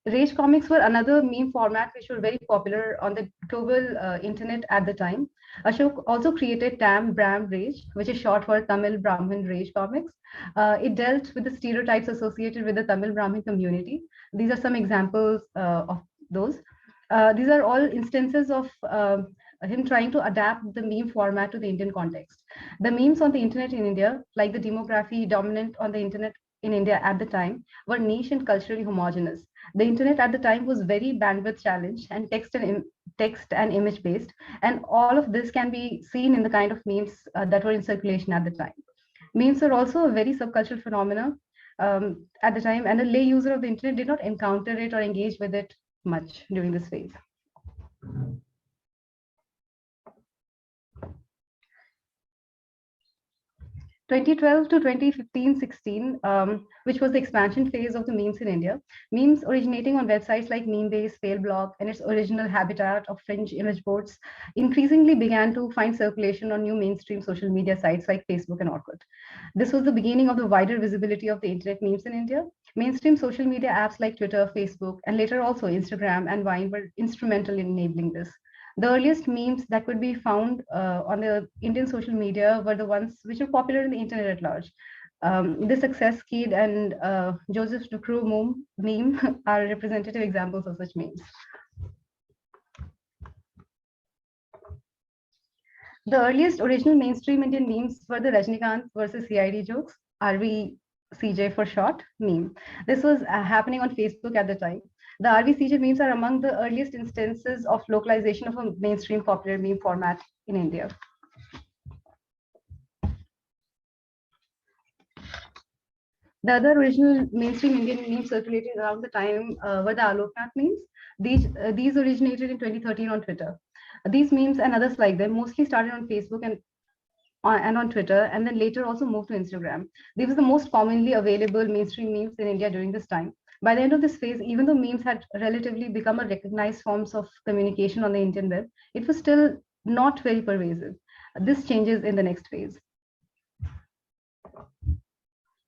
Rage comics were another meme format which were very popular on the global internet at the time. Ashok also created Tam Bram Rage, which is short for Tamil Brahmin Rage comics. It dealt with the stereotypes associated with the Tamil Brahmin community. These are some examples of those. These are all instances of him trying to adapt the meme format to the Indian context. The memes on the internet in India, like the demography dominant on the internet in India at the time, were niche and culturally homogeneous. The internet at the time was very bandwidth challenged and text and image based, and all of this can be seen in the kind of memes that were in circulation at the time. Memes are also a very subcultural phenomena at the time, and a lay user of the internet did not encounter it or engage with it much during this phase. 2012 to 2015-16, which was the expansion phase of the memes in India. Memes originating on websites like Memebase, Failblog, and its original habitat of fringe image boards increasingly began to find circulation on new mainstream social media sites like Facebook and Orkut. This was the beginning of the wider visibility of the internet memes in India. Mainstream social media apps like Twitter, Facebook, and later also Instagram and Vine were instrumental in enabling this. The earliest memes that could be found on the Indian social media were the ones which were popular in the internet at large. The Success Kid and Joseph Ducroux meme are representative examples of such memes. The earliest original mainstream Indian memes were the Rajnikant versus CID jokes, RVCJ for short, meme. This was happening on Facebook at the time. The RVCJ memes are among the earliest instances of localization of a mainstream popular meme format in India. The other original mainstream Indian memes circulating around the time were the Aloknath memes. These originated in 2013 on Twitter. These memes and others like them mostly started on Facebook and on Twitter, and then later also moved to Instagram. These were the most commonly available mainstream memes in India during this time. By the end of this phase, even though memes had relatively become a recognized forms of communication on the Indian web, it was still not very pervasive. This changes in the next phase.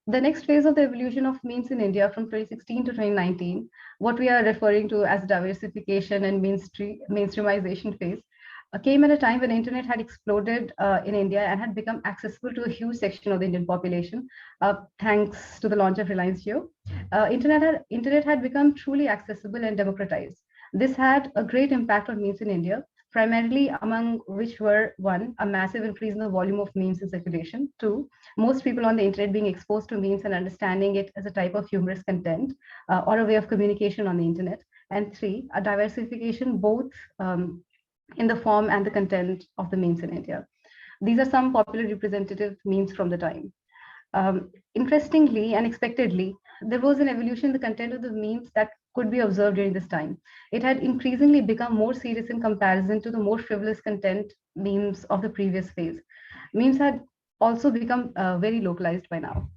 The next phase of the evolution of memes in India from 2016 to 2019, what we are referring to as diversification and mainstreamization phase, came at a time when the internet had exploded in India and had become accessible to a huge section of the Indian population, thanks to the launch of Reliance Jio. Internet had become truly accessible and democratized. This had a great impact on memes in India, primarily among which were: one, a massive increase in the volume of memes in circulation; two, most people on the internet being exposed to memes and understanding it as a type of humorous content or a way of communication on the internet; and three, a diversification both in the form and the content of the memes in India. These are some popular representative memes from the time. Interestingly and expectedly, there was an evolution in the content of the memes that could be observed during this time. It had increasingly become more serious in comparison to the more frivolous content memes of the previous phase. Memes had also become very localized by now.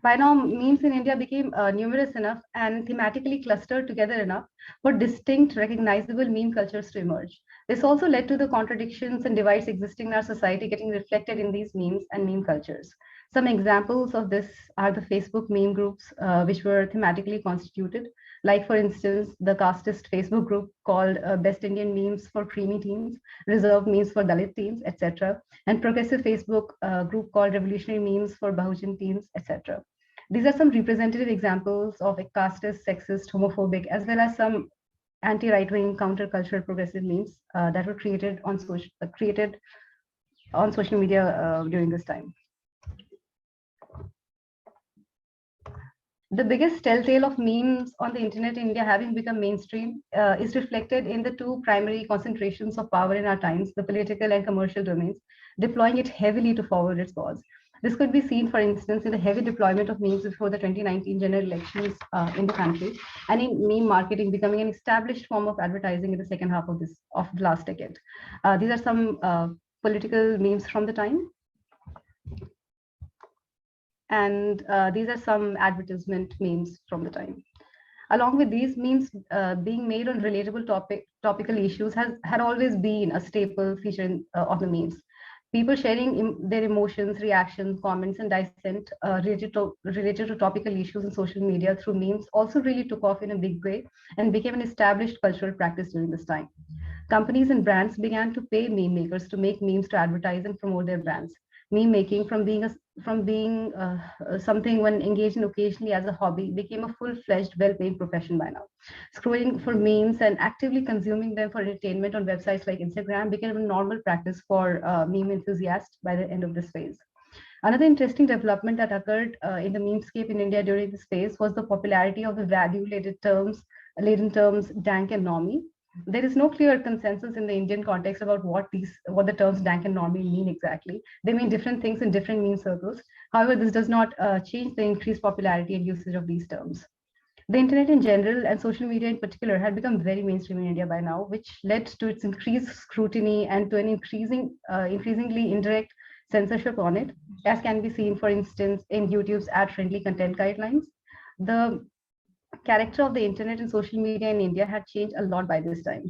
By now, memes in India became numerous enough and thematically clustered together enough for distinct, recognizable meme cultures to emerge. This also led to the contradictions and divides existing in our society getting reflected in these memes and meme cultures. Some examples of this are the Facebook meme groups, which were thematically constituted, like, for instance, the casteist Facebook group called Best Indian Memes for Creamy Teens, Reserved Memes for Dalit Teens, etc., and progressive Facebook group called Revolutionary Memes for Bahujan Teens, etc. These are some representative examples of a casteist, sexist, homophobic, as well as some anti-right-wing, countercultural, progressive memes that were created on social media during this time. The biggest telltale of memes on the internet in India having become mainstream is reflected in the two primary concentrations of power in our times, the political and commercial domains, deploying it heavily to forward its cause. This could be seen, for instance, in the heavy deployment of memes before the 2019 general elections in the country, and in meme marketing becoming an established form of advertising in the second half of the last decade. These are some political memes from the time. And these are some advertisement memes from the time. Along with these, memes being made on relatable topical issues had always been a staple feature of the memes. People sharing their emotions, reactions, comments, and dissent related to topical issues in social media through memes also really took off in a big way and became an established cultural practice during this time. Companies and brands began to pay meme makers to make memes to advertise and promote their brands. meme making from being something one engaged in occasionally as a hobby became a full-fledged, well-paid profession by now. Scrolling for memes and actively consuming them for entertainment on websites like Instagram became a normal practice for meme enthusiasts by the end of this phase. Another interesting development that occurred in the memescape in India during this phase was the popularity of the laden terms dank and normie. There is no clear consensus in the Indian context about what the terms dank and normie mean exactly. They mean different things in different meme circles. However, this does not change the increased popularity and usage of these terms. The internet in general and social media in particular had become very mainstream in India by now, which led to its increased scrutiny and to an increasingly indirect censorship on it, as can be seen, for instance, in YouTube's ad-friendly content guidelines. The character of the internet and social media in India had changed a lot by this time.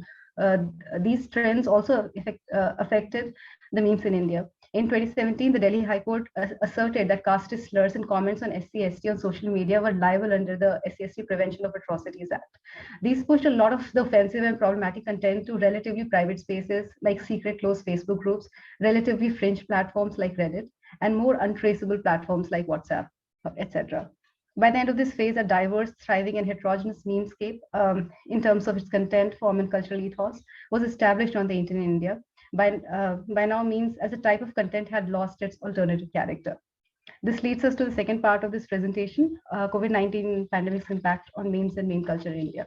These trends also affected the memes in India. In 2017, the Delhi High Court asserted that caste slurs and comments on SC/ST on social media were liable under the SC/ST Prevention of Atrocities Act. These pushed a lot of the offensive and problematic content to relatively private spaces like secret closed Facebook groups, relatively fringe platforms like Reddit, and more untraceable platforms like WhatsApp, etc. By the end of this phase, a diverse, thriving, and heterogeneous memescape, in terms of its content, form, and cultural ethos, was established on the internet in India. By now, memes as a type of content had lost its alternative character. This leads us to the second part of this presentation, COVID-19 pandemic's impact on memes and meme culture in India.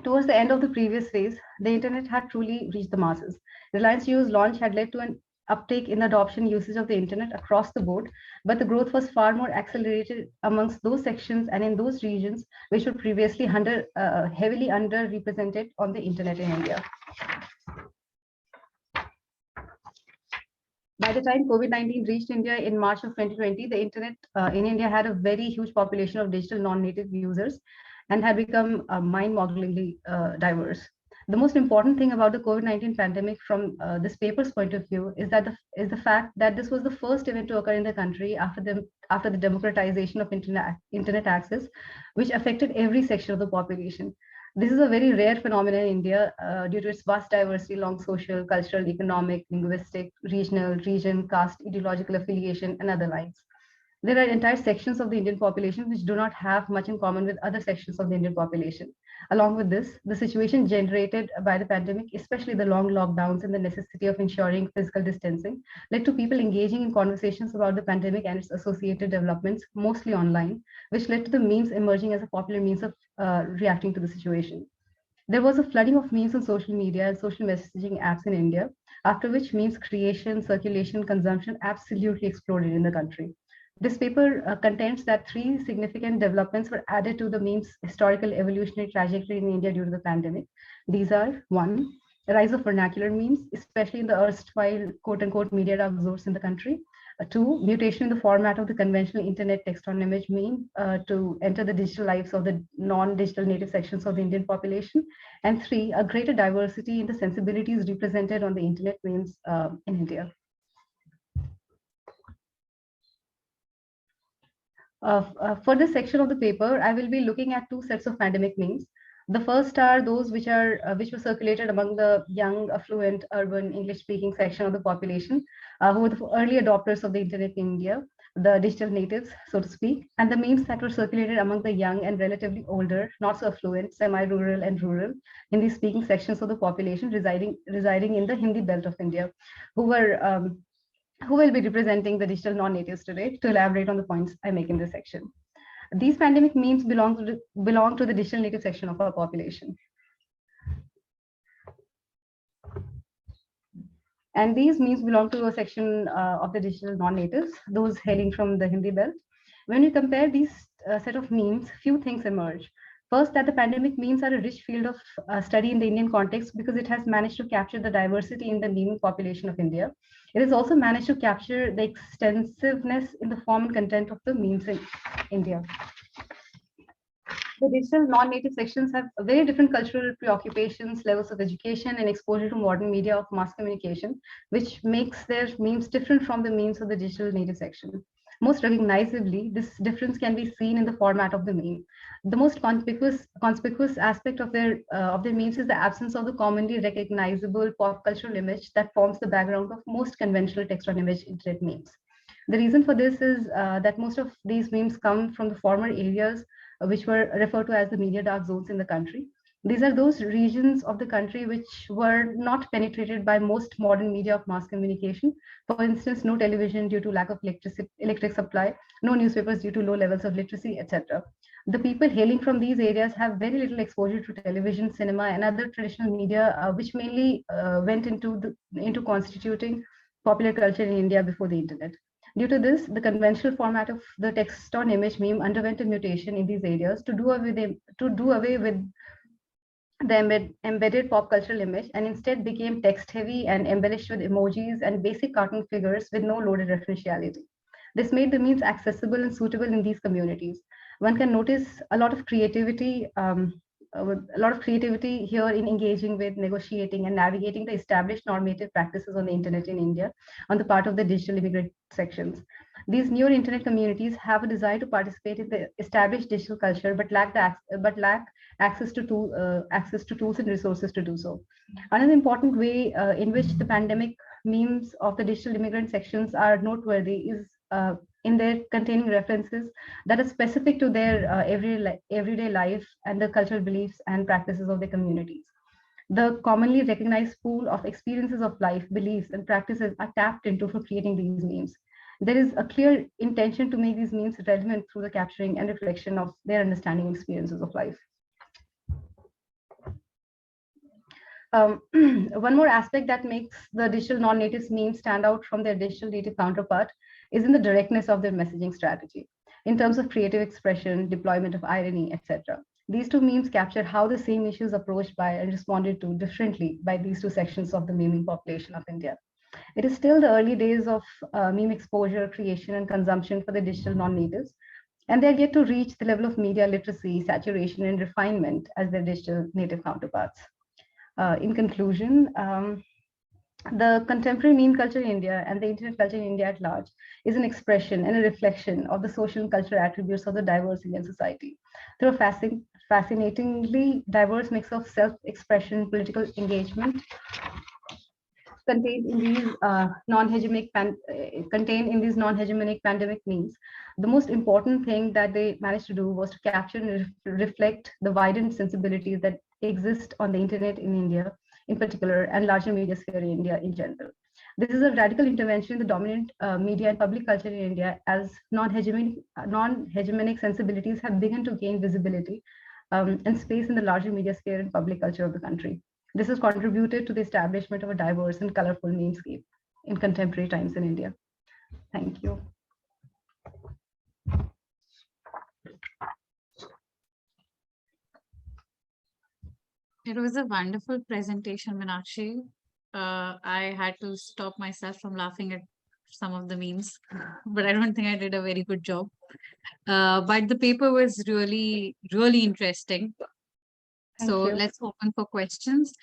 Towards the end of the previous phase, the internet had truly reached the masses. Reliance Jio's launch had led to an uptake in adoption usage of the internet across the board, but the growth was far more accelerated amongst those sections and in those regions which were previously heavily underrepresented on the internet in India. By the time COVID-19 reached India in March of 2020, the internet in India had a very huge population of digital non-native users and had become mind-bogglingly diverse. The most important thing about the COVID-19 pandemic from this paper's point of view is the fact that this was the first event to occur in the country after the democratization of internet access, which affected every section of the population. This is a very rare phenomenon in India due to its vast diversity along social, cultural, economic, linguistic, region, caste, ideological affiliation, and other lines. There are entire sections of the Indian population which do not have much in common with other sections of the Indian population. Along with this, the situation generated by the pandemic, especially the long lockdowns and the necessity of ensuring physical distancing, led to people engaging in conversations about the pandemic and its associated developments, mostly online, which led to the memes emerging as a popular means of reacting to the situation. There was a flooding of memes on social media and social messaging apps in India, after which memes creation, circulation, consumption absolutely exploded in the country. This paper contends that 3 significant developments were added to the meme's historical evolutionary trajectory in India due to the pandemic. These are: 1, the rise of vernacular memes, especially in the erstwhile quote-unquote media dark zones in the country. 2, mutation in the format of the conventional internet text-on-image meme to enter the digital lives of the non-digital native sections of the Indian population. And 3, a greater diversity in the sensibilities represented on the internet memes in India. For this section of the paper, I will be looking at 2 sets of pandemic memes. The first are those which were circulated among the young, affluent, urban, English-speaking section of the population, who were the early adopters of the internet in India, the digital natives, so to speak, and the memes that were circulated among the young and relatively older, not so affluent, semi-rural and rural, Hindi-speaking sections of the population residing in the Hindi belt of India, who will be representing the digital non-natives today to elaborate on the points I make in this section. These pandemic memes belong to the digital native section of our population. And these memes belong to a section of the digital non-natives, those hailing from the Hindi belt. When you compare these set of memes, few things emerge. First, that the pandemic memes are a rich field of study in the Indian context because it has managed to capture the diversity in the meme population of India. It has also managed to capture the extensiveness in the form and content of the memes in India. The digital non-native sections have very different cultural preoccupations, levels of education, and exposure to modern media of mass communication, which makes their memes different from the memes of the digital native section. Most recognizably, this difference can be seen in the format of the meme. The most conspicuous aspect of their memes is the absence of the commonly recognizable pop cultural image that forms the background of most conventional text-on-image internet memes. The reason for this is that most of these memes come from the former areas which were referred to as the media dark zones in the country. These are those regions of the country which were not penetrated by most modern media of mass communication. For instance, no television due to lack of electric supply, no newspapers due to low levels of literacy, etc. The people hailing from these areas have very little exposure to television, cinema, and other traditional media, which mainly went into constituting popular culture in India before the internet. Due to this, the conventional format of the text-on-image meme underwent a mutation in these areas to do away with the embedded pop cultural image and instead became text heavy and embellished with emojis and basic cartoon figures with no loaded referentiality. This made the memes accessible and suitable in these communities. One can notice a lot of creativity here in engaging with, negotiating, and navigating the established normative practices on the internet in India on the part of the digital immigrant sections. These newer internet communities have a desire to participate in the established digital culture, but lack access to tools and resources to do so. Another important way in which the pandemic memes of the digital immigrant sections are noteworthy is in their containing references that are specific to their everyday life and the cultural beliefs and practices of their communities. The commonly recognized pool of experiences of life, beliefs, and practices are tapped into for creating these memes. There is a clear intention to make these memes relevant through the capturing and reflection of their understanding and experiences of life. One more aspect that makes the digital non-native memes stand out from their digital native counterpart is in the directness of their messaging strategy. In terms of creative expression, deployment of irony, etc. These two memes capture how the same issues approached by and responded to differently by these two sections of the meming population of India. It is still the early days of meme exposure, creation, and consumption for the digital non-natives, and they're yet to reach the level of media literacy, saturation, and refinement as their digital native counterparts. In conclusion, the contemporary meme culture in India and the internet culture in India at large is an expression and a reflection of the social and cultural attributes of the diverse Indian society. Through a fascinatingly diverse mix of self-expression, political engagement, contained in these non-hegemonic pandemic memes, the most important thing that they managed to do was to capture and reflect the widened sensibilities that exist on the internet in India in particular and larger media sphere in India in general. This is a radical intervention in the dominant media and public culture in India as non-hegemonic sensibilities have begun to gain visibility and space in the larger media sphere and public culture of the country. This has contributed to the establishment of a diverse and colorful memescape in contemporary times in India. Thank you. It was a wonderful presentation, Meenakshi. I had to stop myself from laughing at some of the memes, but I don't think I did a very good job. But the paper was really, really interesting. So let's open for questions.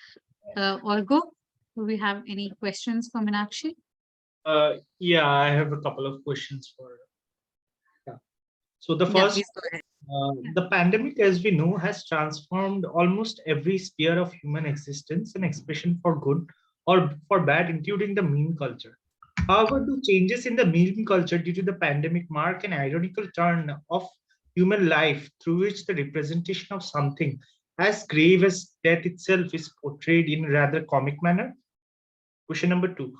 Olgo, do we have any questions for Meenakshi? Yeah, I have a couple of questions for. Yeah. So the first, the pandemic, as we know, has transformed almost every sphere of human existence and expression for good or for bad, including the meme culture. However, do changes in the meme culture due to the pandemic mark an ironical turn of human life through which the representation of something as grave as death itself is portrayed in a rather comic manner? Question number 2.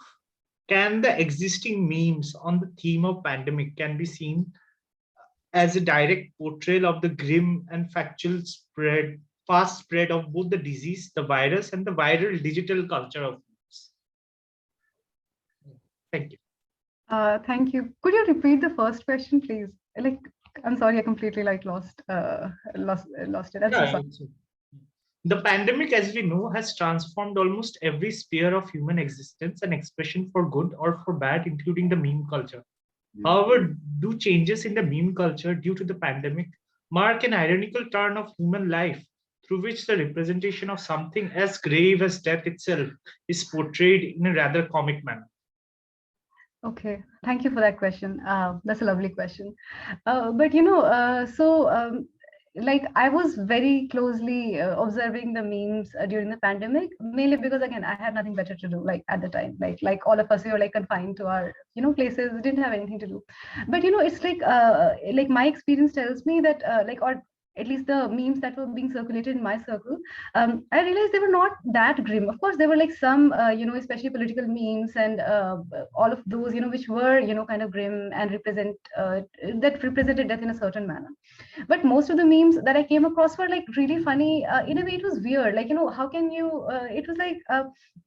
Can the existing memes on the theme of pandemic can be seen as a direct portrayal of the grim and factual fast spread of both the disease, the virus, and the viral digital culture of memes? Thank you. Thank you. Could you repeat the first question, please? I'm sorry, I completely lost it. I'm so sorry. The pandemic, as we know, has transformed almost every sphere of human existence and expression for good or for bad, including the meme culture. However, do changes in the meme culture due to the pandemic mark an ironical turn of human life through which the representation of something as grave as death itself is portrayed in a rather comic manner? Okay, thank you for that question. That's a lovely question. But like I was very closely observing the memes during the pandemic, mainly because again I had nothing better to do. Like at the time, like all of us, we were like confined to our places, didn't have anything to do. But it's like my experience tells me that or at least the memes that were being circulated in my circle, I realized they were not that grim. Of course, there were like some, especially political memes and all of those, which were, kind of grim and that represented death in a certain manner. But most of the memes that I came across were like really funny. In a way, it was weird. Like, how can you, it was like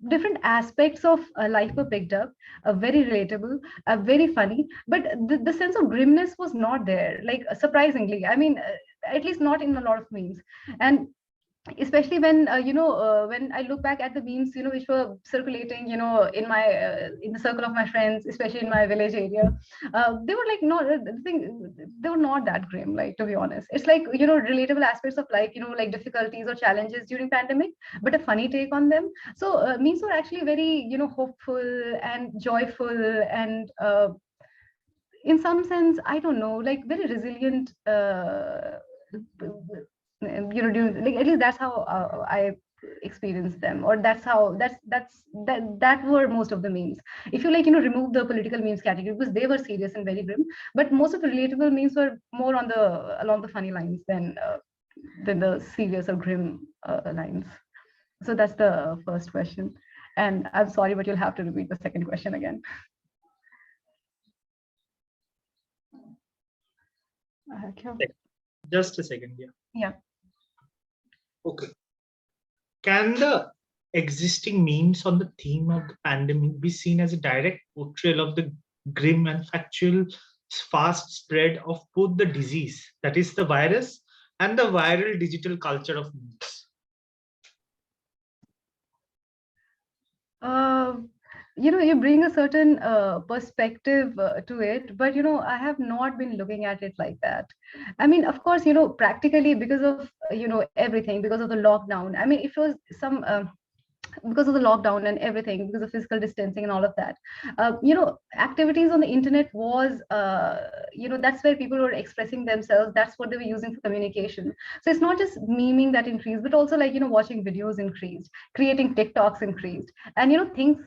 different aspects of life were picked up, very relatable, very funny. But the sense of grimness was not there, like surprisingly. I mean, at least not in a lot of memes. And especially when when I look back at the memes which were circulating in the circle of my friends, especially in my village area, they were like not the thing, they were not that grim, like, to be honest. It's like relatable aspects of like like difficulties or challenges during pandemic, but a funny take on them. So memes were actually very hopeful and joyful and in some sense, I don't know, like very resilient. Like at least that's how I experienced them, or that were most of the memes. If you like remove the political memes category, because they were serious and very grim, but most of the relatable memes were more on the along the funny lines than the serious or grim lines. So that's the first question, and I'm sorry, but you'll have to repeat the second question again. Okay. Just a second, yeah. Yeah. Okay. Can the existing memes on the theme of the pandemic be seen as a direct portrayal of the grim and factual fast spread of both the disease, that is the virus, and the viral digital culture of memes? You bring a certain perspective to it, but I have not been looking at it like that. I mean, of course, practically because of everything, because of the lockdown. I mean, it was some because of the lockdown and everything, because of physical distancing and all of that, activities on the internet was that's where people were expressing themselves. That's what they were using for communication. So it's not just memeing that increased, but also like watching videos increased, creating TikToks increased, and things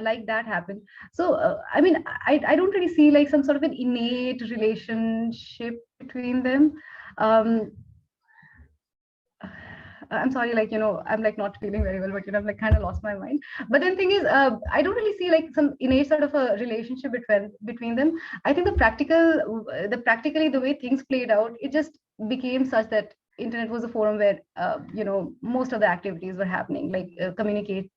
like that happen. So I mean, I don't really see like some sort of an innate relationship between them. um I'm sorry, like, I'm like not feeling very well, but I've like kind of lost my mind. But then thing is, I don't really see like some innate sort of a relationship between them. I think practically the way things played out, it just became such that internet was a forum where most of the activities were happening, like activities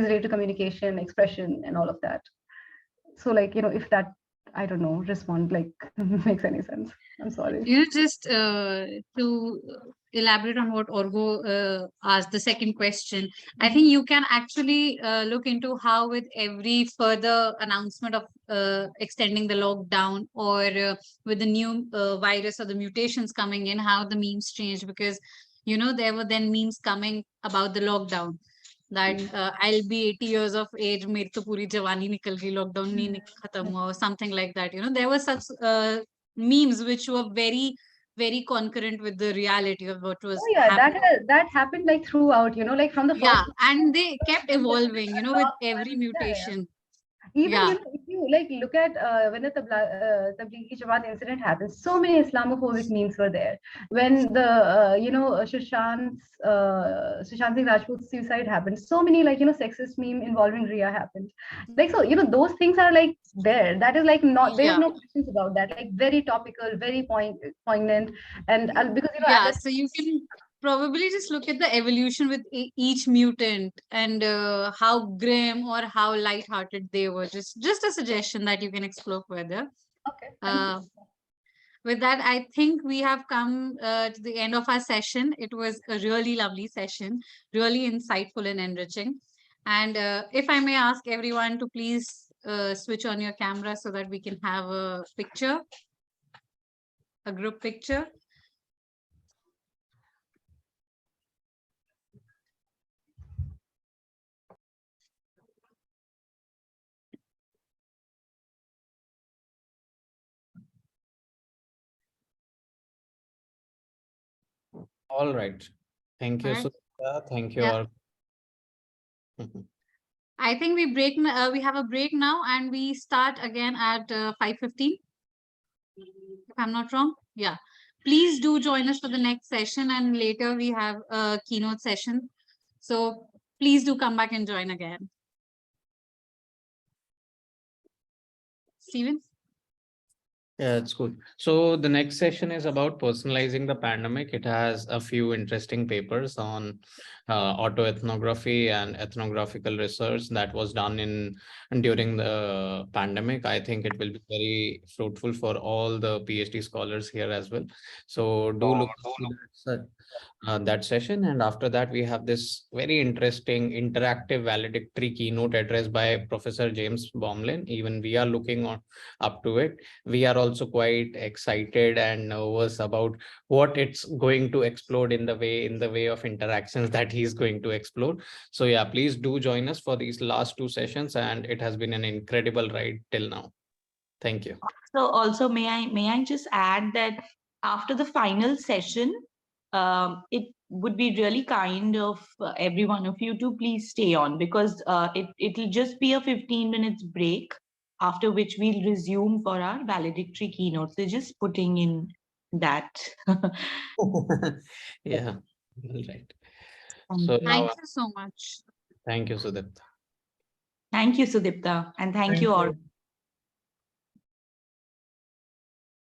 related to communication, expression, and all of that. So like if that, I don't know, respond like makes any sense. I'm sorry. Just to elaborate on what Orgo asked, the second question, I think you can actually look into how with every further announcement of extending the lockdown, or with the new virus or the mutations coming in, how the memes changed. Because there were then memes coming about the lockdown, that I'll be 80 years of age, मेरी तो पूरी जवानी निकल गई, lockdown नहीं खत्म हुआ, or something like that. There were such memes which were very, very concurrent with the reality of what was Oh yeah, happening. that happened like throughout, like from the Yeah, first. and they kept evolving, with every Yeah, yeah. mutation. Even Yeah. if you like look at when the Tablighi Jamaat incident happened, so many Islamophobic memes were there. When the Sushant Singh Rajput's suicide happened, so many like sexist meme involving Ria happened. Like, so those things are like there. That is like not, there is Yeah. no questions about that. Like very topical, very poignant, and because at Yeah, that. so you can probably just look at the evolution with each mutant, and how grim or how lighthearted they were. Just a suggestion that you can explore further. Okay, thank you. With that, I think we have come to the end of our session. It was a really lovely session, really insightful and enriching. And if I may ask everyone to please switch on your camera so that we can have a picture, a group picture. All right. Thank you, All right. Sudipta. Thank you Yeah. all. I think we break. We have a break now, and we start again at 5:15. If I'm not wrong. Yeah. Please do join us for the next session, and later we have a keynote session. So please do come back and join again. Steven? Yeah, it's good. So the next session is about personalizing the pandemic. It has a few interesting papers on autoethnography and ethnographical research that was done during the pandemic. I think it will be very fruitful for all the PhD scholars here as well. So do look to that session. And after that, we have this very interesting interactive valedictory keynote address by Professor James Bowman. Even we are looking up to it. We are also quite excited and nervous about what it's going to explode in the way of interactions that he's going to explore. So yeah, please do join us for these last two sessions, and it has been an incredible ride till now. Thank you. So also may I just add that after the final session, it would be really kind of every one of you to please stay on, because it'll just be a 15 minutes break, after which we'll resume for our valedictory keynote. So just putting in that. Yeah, all right. Um, So Thank now, you so much. thank you, Sudipta. Thank you, Sudipta, and thank you all.